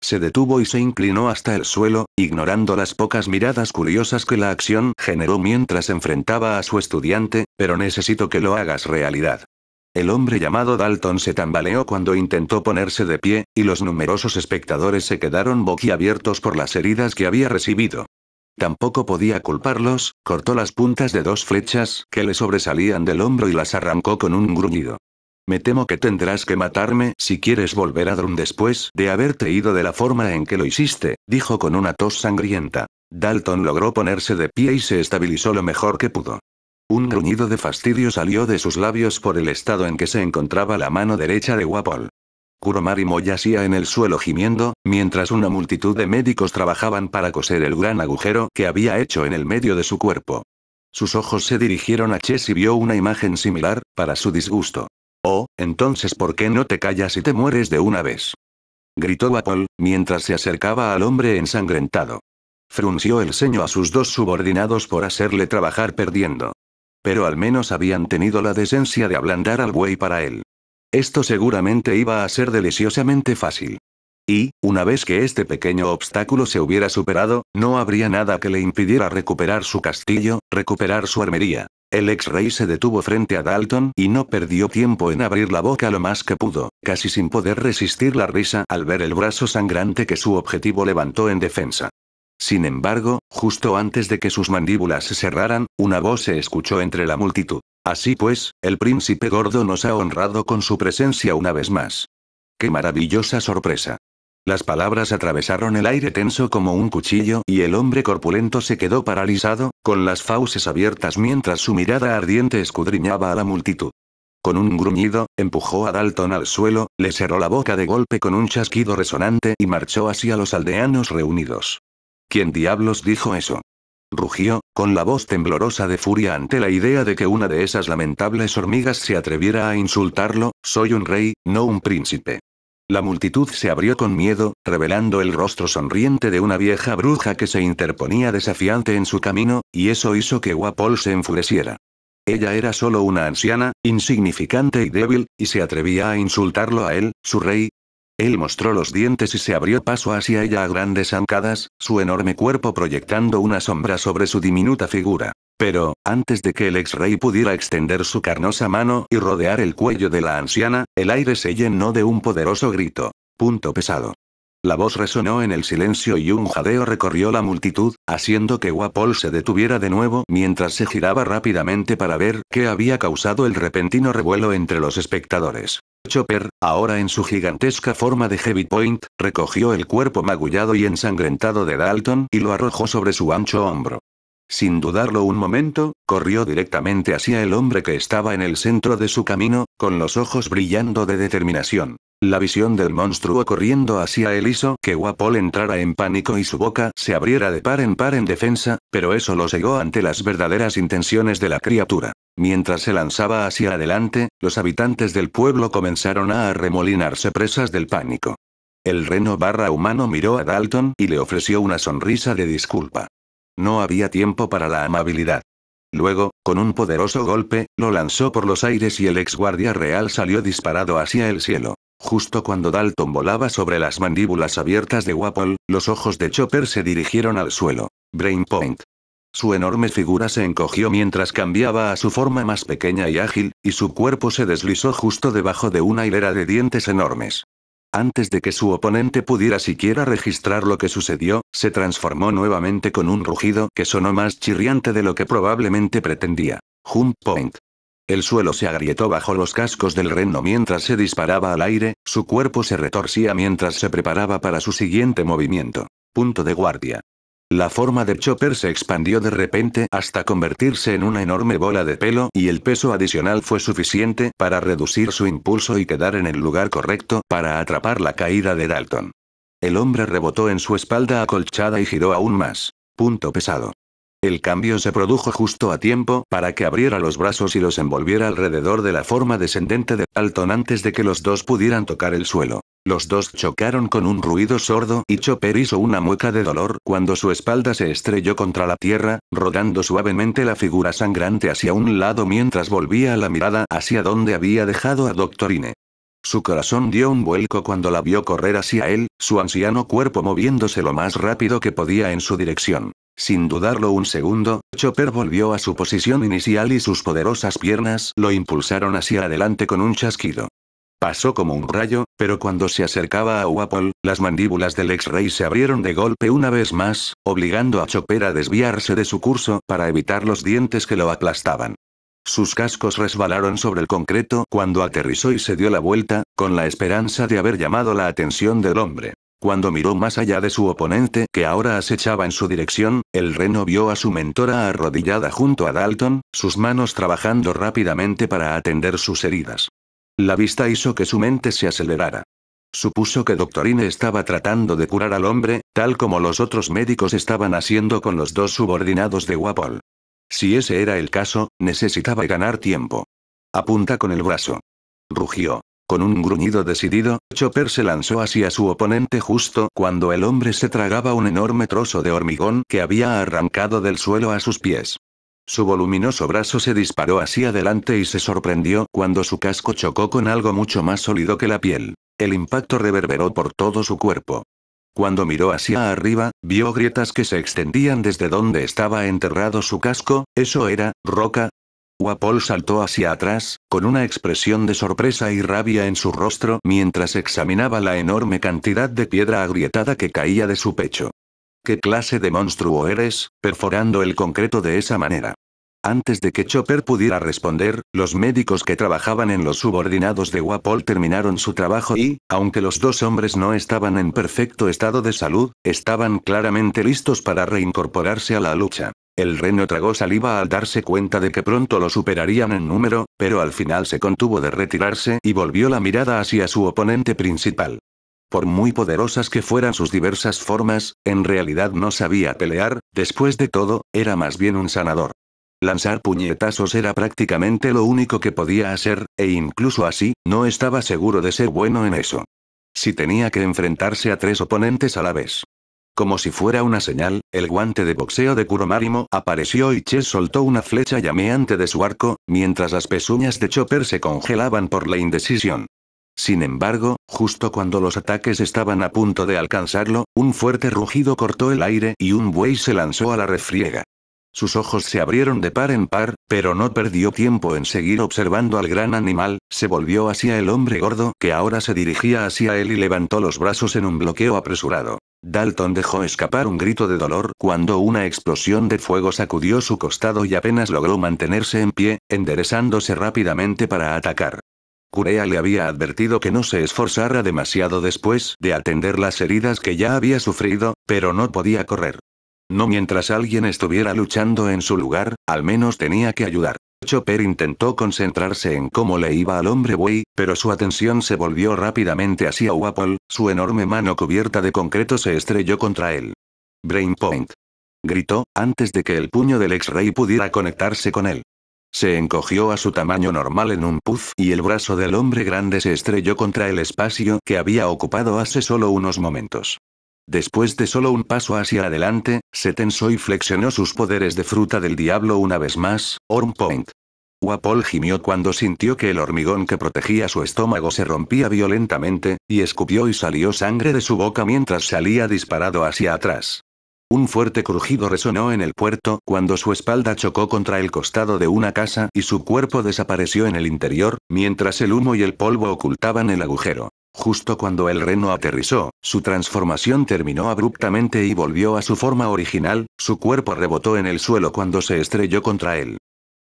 Se detuvo y se inclinó hasta el suelo, ignorando las pocas miradas curiosas que la acción generó mientras enfrentaba a su estudiante, «pero necesito que lo hagas realidad». El hombre llamado Dalton se tambaleó cuando intentó ponerse de pie, y los numerosos espectadores se quedaron boquiabiertos por las heridas que había recibido. Tampoco podía culparlos, cortó las puntas de 2 flechas que le sobresalían del hombro y las arrancó con un gruñido. «Me temo que tendrás que matarme si quieres volver a Drum después de haberte ido de la forma en que lo hiciste», dijo con una tos sangrienta. Dalton logró ponerse de pie y se estabilizó lo mejor que pudo. Un gruñido de fastidio salió de sus labios por el estado en que se encontraba la mano derecha de Wapol. Kuromarimo yacía en el suelo gimiendo, mientras una multitud de médicos trabajaban para coser el gran agujero que había hecho en el medio de su cuerpo. Sus ojos se dirigieron a Chess y vio una imagen similar, para su disgusto. «Oh, entonces ¿por qué no te callas y te mueres de una vez?», gritó Wapol, mientras se acercaba al hombre ensangrentado. Frunció el ceño a sus 2 subordinados por hacerle trabajar perdiendo. Pero al menos habían tenido la decencia de ablandar al buey para él. Esto seguramente iba a ser deliciosamente fácil. Y, una vez que este pequeño obstáculo se hubiera superado, no habría nada que le impidiera recuperar su castillo, recuperar su armería. El ex-rey se detuvo frente a Dalton y no perdió tiempo en abrir la boca lo más que pudo, casi sin poder resistir la risa al ver el brazo sangrante que su objetivo levantó en defensa. Sin embargo, justo antes de que sus mandíbulas se cerraran, una voz se escuchó entre la multitud. Así pues, el príncipe gordo nos ha honrado con su presencia una vez más. ¡Qué maravillosa sorpresa! Las palabras atravesaron el aire tenso como un cuchillo y el hombre corpulento se quedó paralizado, con las fauces abiertas mientras su mirada ardiente escudriñaba a la multitud. Con un gruñido, empujó a Dalton al suelo, le cerró la boca de golpe con un chasquido resonante y marchó hacia los aldeanos reunidos. ¿Quién diablos dijo eso? Rugió, con la voz temblorosa de furia ante la idea de que una de esas lamentables hormigas se atreviera a insultarlo. Soy un rey, no un príncipe. La multitud se abrió con miedo, revelando el rostro sonriente de una vieja bruja que se interponía desafiante en su camino, y eso hizo que Wapol se enfureciera. Ella era solo una anciana, insignificante y débil, y se atrevía a insultarlo a él, su rey. Él mostró los dientes y se abrió paso hacia ella a grandes zancadas, su enorme cuerpo proyectando una sombra sobre su diminuta figura. Pero, antes de que el ex-rey pudiera extender su carnosa mano y rodear el cuello de la anciana, el aire se llenó de un poderoso grito. Punto pesado. La voz resonó en el silencio y un jadeo recorrió la multitud, haciendo que Wapol se detuviera de nuevo mientras se giraba rápidamente para ver qué había causado el repentino revuelo entre los espectadores. Chopper, ahora en su gigantesca forma de Heavy Point, recogió el cuerpo magullado y ensangrentado de Dalton y lo arrojó sobre su ancho hombro. Sin dudarlo un momento, corrió directamente hacia el hombre que estaba en el centro de su camino, con los ojos brillando de determinación. La visión del monstruo corriendo hacia él hizo que Wapol entrara en pánico y su boca se abriera de par en defensa, pero eso lo cegó ante las verdaderas intenciones de la criatura. Mientras se lanzaba hacia adelante, los habitantes del pueblo comenzaron a arremolinarse presas del pánico. El reno humano miró a Dalton y le ofreció una sonrisa de disculpa. No había tiempo para la amabilidad. Luego, con un poderoso golpe, lo lanzó por los aires y el ex guardia real salió disparado hacia el cielo. Justo cuando Dalton volaba sobre las mandíbulas abiertas de Wapol, los ojos de Chopper se dirigieron al suelo. Brain Point. Su enorme figura se encogió mientras cambiaba a su forma más pequeña y ágil, y su cuerpo se deslizó justo debajo de una hilera de dientes enormes. Antes de que su oponente pudiera siquiera registrar lo que sucedió, se transformó nuevamente con un rugido que sonó más chirriante de lo que probablemente pretendía. Jump Point. El suelo se agrietó bajo los cascos del reno mientras se disparaba al aire, su cuerpo se retorcía mientras se preparaba para su siguiente movimiento. Punto de guardia. La forma de Chopper se expandió de repente hasta convertirse en una enorme bola de pelo y el peso adicional fue suficiente para reducir su impulso y quedar en el lugar correcto para atrapar la caída de Dalton. El hombre rebotó en su espalda acolchada y giró aún más. Punto pesado. El cambio se produjo justo a tiempo para que abriera los brazos y los envolviera alrededor de la forma descendente de Dalton antes de que los dos pudieran tocar el suelo. Los dos chocaron con un ruido sordo y Chopper hizo una mueca de dolor cuando su espalda se estrelló contra la tierra, rodando suavemente la figura sangrante hacia un lado mientras volvía la mirada hacia donde había dejado a Doctorine. Su corazón dio un vuelco cuando la vio correr hacia él, su anciano cuerpo moviéndose lo más rápido que podía en su dirección. Sin dudarlo un segundo, Chopper volvió a su posición inicial y sus poderosas piernas lo impulsaron hacia adelante con un chasquido. Pasó como un rayo, pero cuando se acercaba a Wapol, las mandíbulas del ex-rey se abrieron de golpe una vez más, obligando a Chopper a desviarse de su curso para evitar los dientes que lo aplastaban. Sus cascos resbalaron sobre el concreto cuando aterrizó y se dio la vuelta, con la esperanza de haber llamado la atención del hombre. Cuando miró más allá de su oponente que ahora acechaba en su dirección, el reno vio a su mentora arrodillada junto a Dalton, sus manos trabajando rápidamente para atender sus heridas. La vista hizo que su mente se acelerara. Supuso que Doctorine estaba tratando de curar al hombre, tal como los otros médicos estaban haciendo con los dos subordinados de Wapol. Si ese era el caso, necesitaba ganar tiempo. Apunta con el brazo. Rugió. Con un gruñido decidido, Chopper se lanzó hacia su oponente justo cuando el hombre se tragaba un enorme trozo de hormigón que había arrancado del suelo a sus pies. Su voluminoso brazo se disparó hacia adelante y se sorprendió cuando su casco chocó con algo mucho más sólido que la piel. El impacto reverberó por todo su cuerpo. Cuando miró hacia arriba, vio grietas que se extendían desde donde estaba enterrado su casco. ¿Eso era roca? Wapol saltó hacia atrás, con una expresión de sorpresa y rabia en su rostro mientras examinaba la enorme cantidad de piedra agrietada que caía de su pecho. ¿Qué clase de monstruo eres, perforando el concreto de esa manera? Antes de que Chopper pudiera responder, los médicos que trabajaban en los subordinados de Wapol terminaron su trabajo y, aunque los dos hombres no estaban en perfecto estado de salud, estaban claramente listos para reincorporarse a la lucha. El reno tragó saliva al darse cuenta de que pronto lo superarían en número, pero al final se contuvo de retirarse y volvió la mirada hacia su oponente principal. Por muy poderosas que fueran sus diversas formas, en realidad no sabía pelear, después de todo, era más bien un sanador. Lanzar puñetazos era prácticamente lo único que podía hacer, e incluso así, no estaba seguro de ser bueno en eso. Si tenía que enfrentarse a 3 oponentes a la vez. Como si fuera una señal, el guante de boxeo de Kuromarimo apareció y Chess soltó una flecha llameante de su arco, mientras las pezuñas de Chopper se congelaban por la indecisión. Sin embargo, justo cuando los ataques estaban a punto de alcanzarlo, un fuerte rugido cortó el aire y un buey se lanzó a la refriega. Sus ojos se abrieron de par en par, pero no perdió tiempo en seguir observando al gran animal, se volvió hacia el hombre gordo que ahora se dirigía hacia él y levantó los brazos en un bloqueo apresurado. Dalton dejó escapar un grito de dolor cuando una explosión de fuego sacudió su costado y apenas logró mantenerse en pie, enderezándose rápidamente para atacar. Kurea le había advertido que no se esforzara demasiado después de atender las heridas que ya había sufrido, pero no podía correr. No mientras alguien estuviera luchando en su lugar, al menos tenía que ayudar. Chopper intentó concentrarse en cómo le iba al hombre buey, pero su atención se volvió rápidamente hacia Wapol, su enorme mano cubierta de concreto se estrelló contra él. Brain Point. Gritó, antes de que el puño del X-Ray pudiera conectarse con él. Se encogió a su tamaño normal en un puff y el brazo del hombre grande se estrelló contra el espacio que había ocupado hace solo unos momentos. Después de solo un paso hacia adelante, se tensó y flexionó sus poderes de fruta del diablo una vez más, Orm Point. Wapol gimió cuando sintió que el hormigón que protegía su estómago se rompía violentamente, y escupió y salió sangre de su boca mientras salía disparado hacia atrás. Un fuerte crujido resonó en el puerto cuando su espalda chocó contra el costado de una casa y su cuerpo desapareció en el interior, mientras el humo y el polvo ocultaban el agujero. Justo cuando el reno aterrizó, su transformación terminó abruptamente y volvió a su forma original, su cuerpo rebotó en el suelo cuando se estrelló contra él.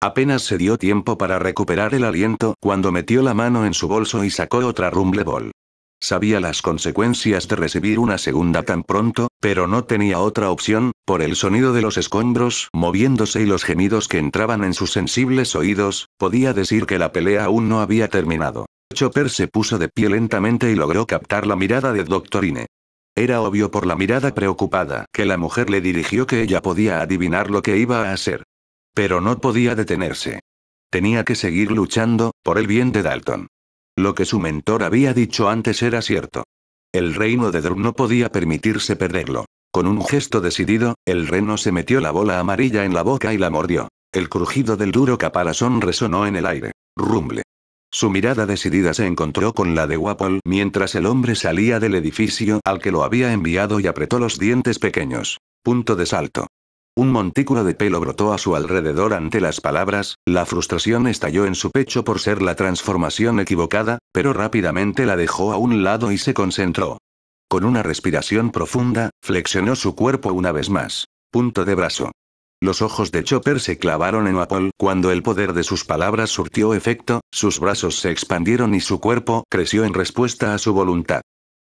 Apenas se dio tiempo para recuperar el aliento cuando metió la mano en su bolso y sacó otra Rumble Ball. Sabía las consecuencias de recibir una segunda tan pronto, pero no tenía otra opción, por el sonido de los escombros moviéndose y los gemidos que entraban en sus sensibles oídos, podía decir que la pelea aún no había terminado. Chopper se puso de pie lentamente y logró captar la mirada de Doctorine. Era obvio por la mirada preocupada que la mujer le dirigió que ella podía adivinar lo que iba a hacer. Pero no podía detenerse. Tenía que seguir luchando, por el bien de Dalton. Lo que su mentor había dicho antes era cierto. El reino de Drum no podía permitirse perderlo. Con un gesto decidido, el reno se metió la bola amarilla en la boca y la mordió. El crujido del duro caparazón resonó en el aire. Rumble. Su mirada decidida se encontró con la de Wapol mientras el hombre salía del edificio al que lo había enviado y apretó los dientes pequeños. Punto de salto. Un montículo de pelo brotó a su alrededor ante las palabras, la frustración estalló en su pecho por ser la transformación equivocada, pero rápidamente la dejó a un lado y se concentró. Con una respiración profunda, flexionó su cuerpo una vez más. Punto de brazo. Los ojos de Chopper se clavaron en Wapol cuando el poder de sus palabras surtió efecto, sus brazos se expandieron y su cuerpo creció en respuesta a su voluntad.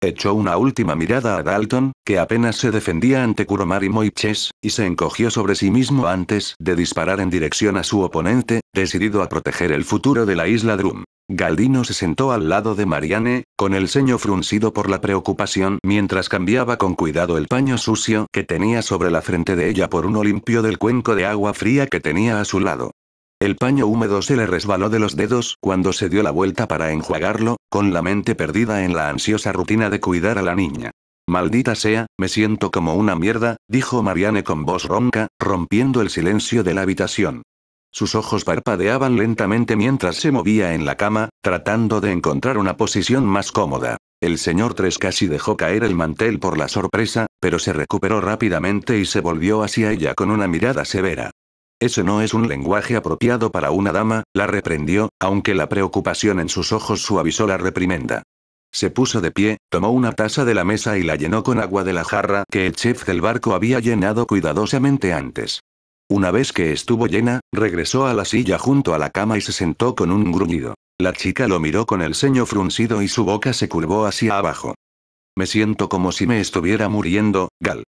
Echó una última mirada a Dalton, que apenas se defendía ante Kuromarimo y Chess, y se encogió sobre sí mismo antes de disparar en dirección a su oponente, decidido a proteger el futuro de la isla Drum. Galdino se sentó al lado de Marianne, con el ceño fruncido por la preocupación mientras cambiaba con cuidado el paño sucio que tenía sobre la frente de ella por uno limpio del cuenco de agua fría que tenía a su lado. El paño húmedo se le resbaló de los dedos cuando se dio la vuelta para enjuagarlo, con la mente perdida en la ansiosa rutina de cuidar a la niña. Maldita sea, me siento como una mierda, dijo Marianne con voz ronca, rompiendo el silencio de la habitación. Sus ojos parpadeaban lentamente mientras se movía en la cama, tratando de encontrar una posición más cómoda. El señor Tres casi dejó caer el mantel por la sorpresa, pero se recuperó rápidamente y se volvió hacia ella con una mirada severa. Ese no es un lenguaje apropiado para una dama, la reprendió, aunque la preocupación en sus ojos suavizó la reprimenda. Se puso de pie, tomó una taza de la mesa y la llenó con agua de la jarra que el chef del barco había llenado cuidadosamente antes. Una vez que estuvo llena, regresó a la silla junto a la cama y se sentó con un gruñido. La chica lo miró con el ceño fruncido y su boca se curvó hacia abajo. Me siento como si me estuviera muriendo, Gal.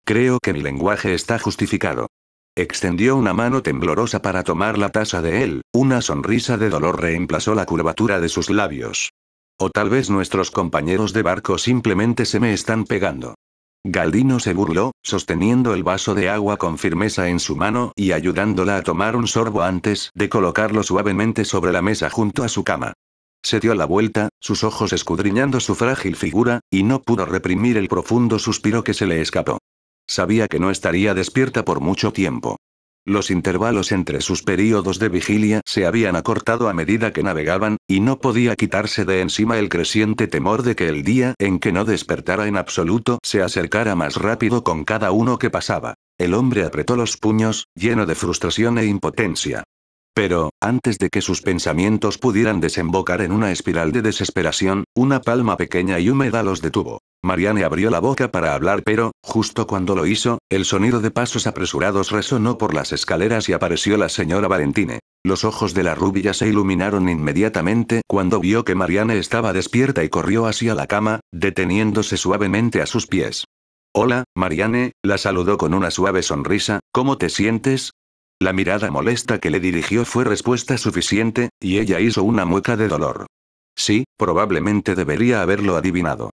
Creo que mi lenguaje está justificado. Extendió una mano temblorosa para tomar la taza de él, una sonrisa de dolor reemplazó la curvatura de sus labios. O tal vez nuestros compañeros de barco simplemente se me están pegando. Galdino se burló, sosteniendo el vaso de agua con firmeza en su mano y ayudándola a tomar un sorbo antes de colocarlo suavemente sobre la mesa junto a su cama. Se dio la vuelta, sus ojos escudriñando su frágil figura, y no pudo reprimir el profundo suspiro que se le escapó. Sabía que no estaría despierta por mucho tiempo. Los intervalos entre sus períodos de vigilia se habían acortado a medida que navegaban, y no podía quitarse de encima el creciente temor de que el día en que no despertara en absoluto se acercara más rápido con cada uno que pasaba. El hombre apretó los puños, lleno de frustración e impotencia. Pero, antes de que sus pensamientos pudieran desembocar en una espiral de desesperación, una palma pequeña y húmeda los detuvo. Marianne abrió la boca para hablar pero, justo cuando lo hizo, el sonido de pasos apresurados resonó por las escaleras y apareció la señora Valentine. Los ojos de la rubia se iluminaron inmediatamente cuando vio que Marianne estaba despierta y corrió hacia la cama, deteniéndose suavemente a sus pies. Hola, Marianne, la saludó con una suave sonrisa, ¿cómo te sientes? La mirada molesta que le dirigió fue respuesta suficiente, y ella hizo una mueca de dolor. Sí, probablemente debería haberlo adivinado.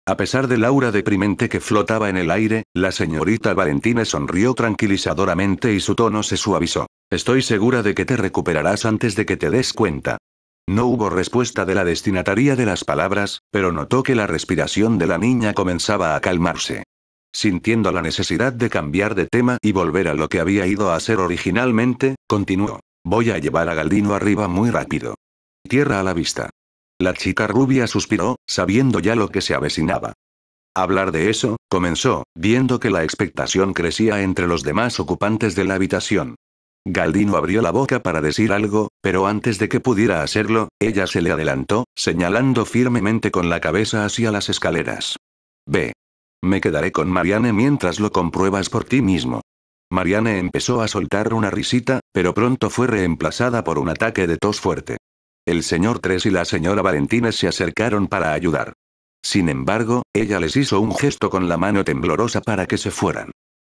A pesar del aura deprimente que flotaba en el aire, la señorita Valentine sonrió tranquilizadoramente y su tono se suavizó. Estoy segura de que te recuperarás antes de que te des cuenta. No hubo respuesta de la destinataria de las palabras, pero notó que la respiración de la niña comenzaba a calmarse. Sintiendo la necesidad de cambiar de tema y volver a lo que había ido a hacer originalmente, continuó. Voy a llevar a Galdino arriba muy rápido. Tierra a la vista. La chica rubia suspiró, sabiendo ya lo que se avecinaba. Hablar de eso, comenzó, viendo que la expectación crecía entre los demás ocupantes de la habitación. Galdino abrió la boca para decir algo, pero antes de que pudiera hacerlo, ella se le adelantó, señalando firmemente con la cabeza hacia las escaleras. Ve. Me quedaré con Marianne mientras lo compruebas por ti mismo. Marianne empezó a soltar una risita, pero pronto fue reemplazada por un ataque de tos fuerte. El señor Tres y la señora Valentine se acercaron para ayudar. Sin embargo, ella les hizo un gesto con la mano temblorosa para que se fueran.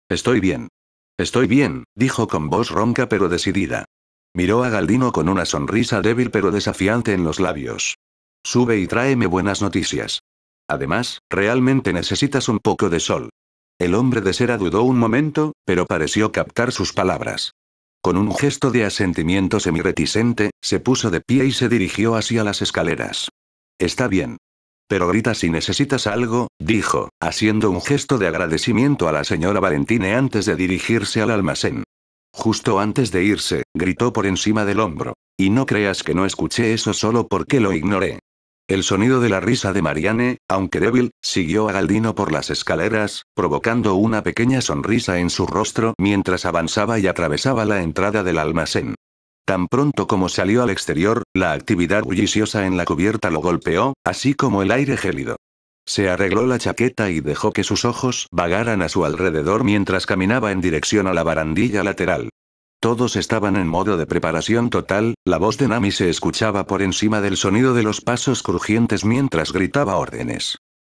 Estoy bien. Estoy bien, dijo con voz ronca pero decidida. Miró a Galdino con una sonrisa débil pero desafiante en los labios. Sube y tráeme buenas noticias. Además, realmente necesitas un poco de sol. El hombre de cera dudó un momento, pero pareció captar sus palabras. Con un gesto de asentimiento semireticente, se puso de pie y se dirigió hacia las escaleras. Está bien. Pero grita si necesitas algo, dijo, haciendo un gesto de agradecimiento a la señora Valentine antes de dirigirse al almacén. Justo antes de irse, gritó por encima del hombro. Y no creas que no escuché eso solo porque lo ignoré. El sonido de la risa de Marianne, aunque débil, siguió a Galdino por las escaleras, provocando una pequeña sonrisa en su rostro mientras avanzaba y atravesaba la entrada del almacén. Tan pronto como salió al exterior, la actividad bulliciosa en la cubierta lo golpeó, así como el aire gélido. Se arregló la chaqueta y dejó que sus ojos vagaran a su alrededor mientras caminaba en dirección a la barandilla lateral. Todos estaban en modo de preparación total, la voz de Nami se escuchaba por encima del sonido de los pasos crujientes mientras gritaba órdenes.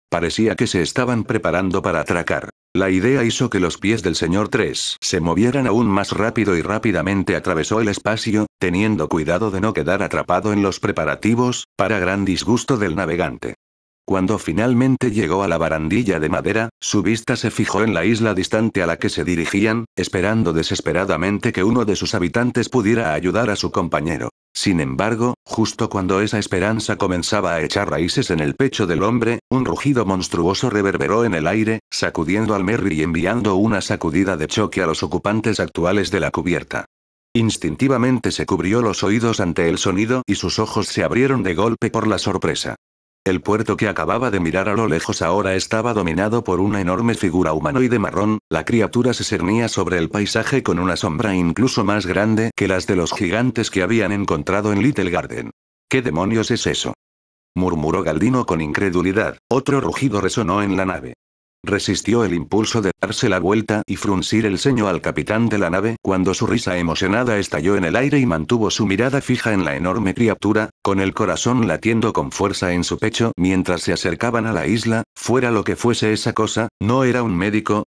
Parecía que se estaban preparando para atracar. La idea hizo que los pies del señor Tres se movieran aún más rápido y rápidamente atravesó el espacio, teniendo cuidado de no quedar atrapado en los preparativos, para gran disgusto del navegante. Cuando finalmente llegó a la barandilla de madera, su vista se fijó en la isla distante a la que se dirigían, esperando desesperadamente que uno de sus habitantes pudiera ayudar a su compañero. Sin embargo, justo cuando esa esperanza comenzaba a echar raíces en el pecho del hombre, un rugido monstruoso reverberó en el aire, sacudiendo al Merry y enviando una sacudida de choque a los ocupantes actuales de la cubierta. Instintivamente se cubrió los oídos ante el sonido y sus ojos se abrieron de golpe por la sorpresa. El puerto que acababa de mirar a lo lejos ahora estaba dominado por una enorme figura humanoide marrón, la criatura se cernía sobre el paisaje con una sombra incluso más grande que las de los gigantes que habían encontrado en Little Garden. ¿Qué demonios es eso? murmuró Galdino con incredulidad. Otro rugido resonó en la nave. Resistió el impulso de darse la vuelta y fruncir el ceño al capitán de la nave cuando su risa emocionada estalló en el aire y mantuvo su mirada fija en la enorme criatura, con el corazón latiendo con fuerza en su pecho mientras se acercaban a la isla, fuera lo que fuese esa cosa, no era un médico,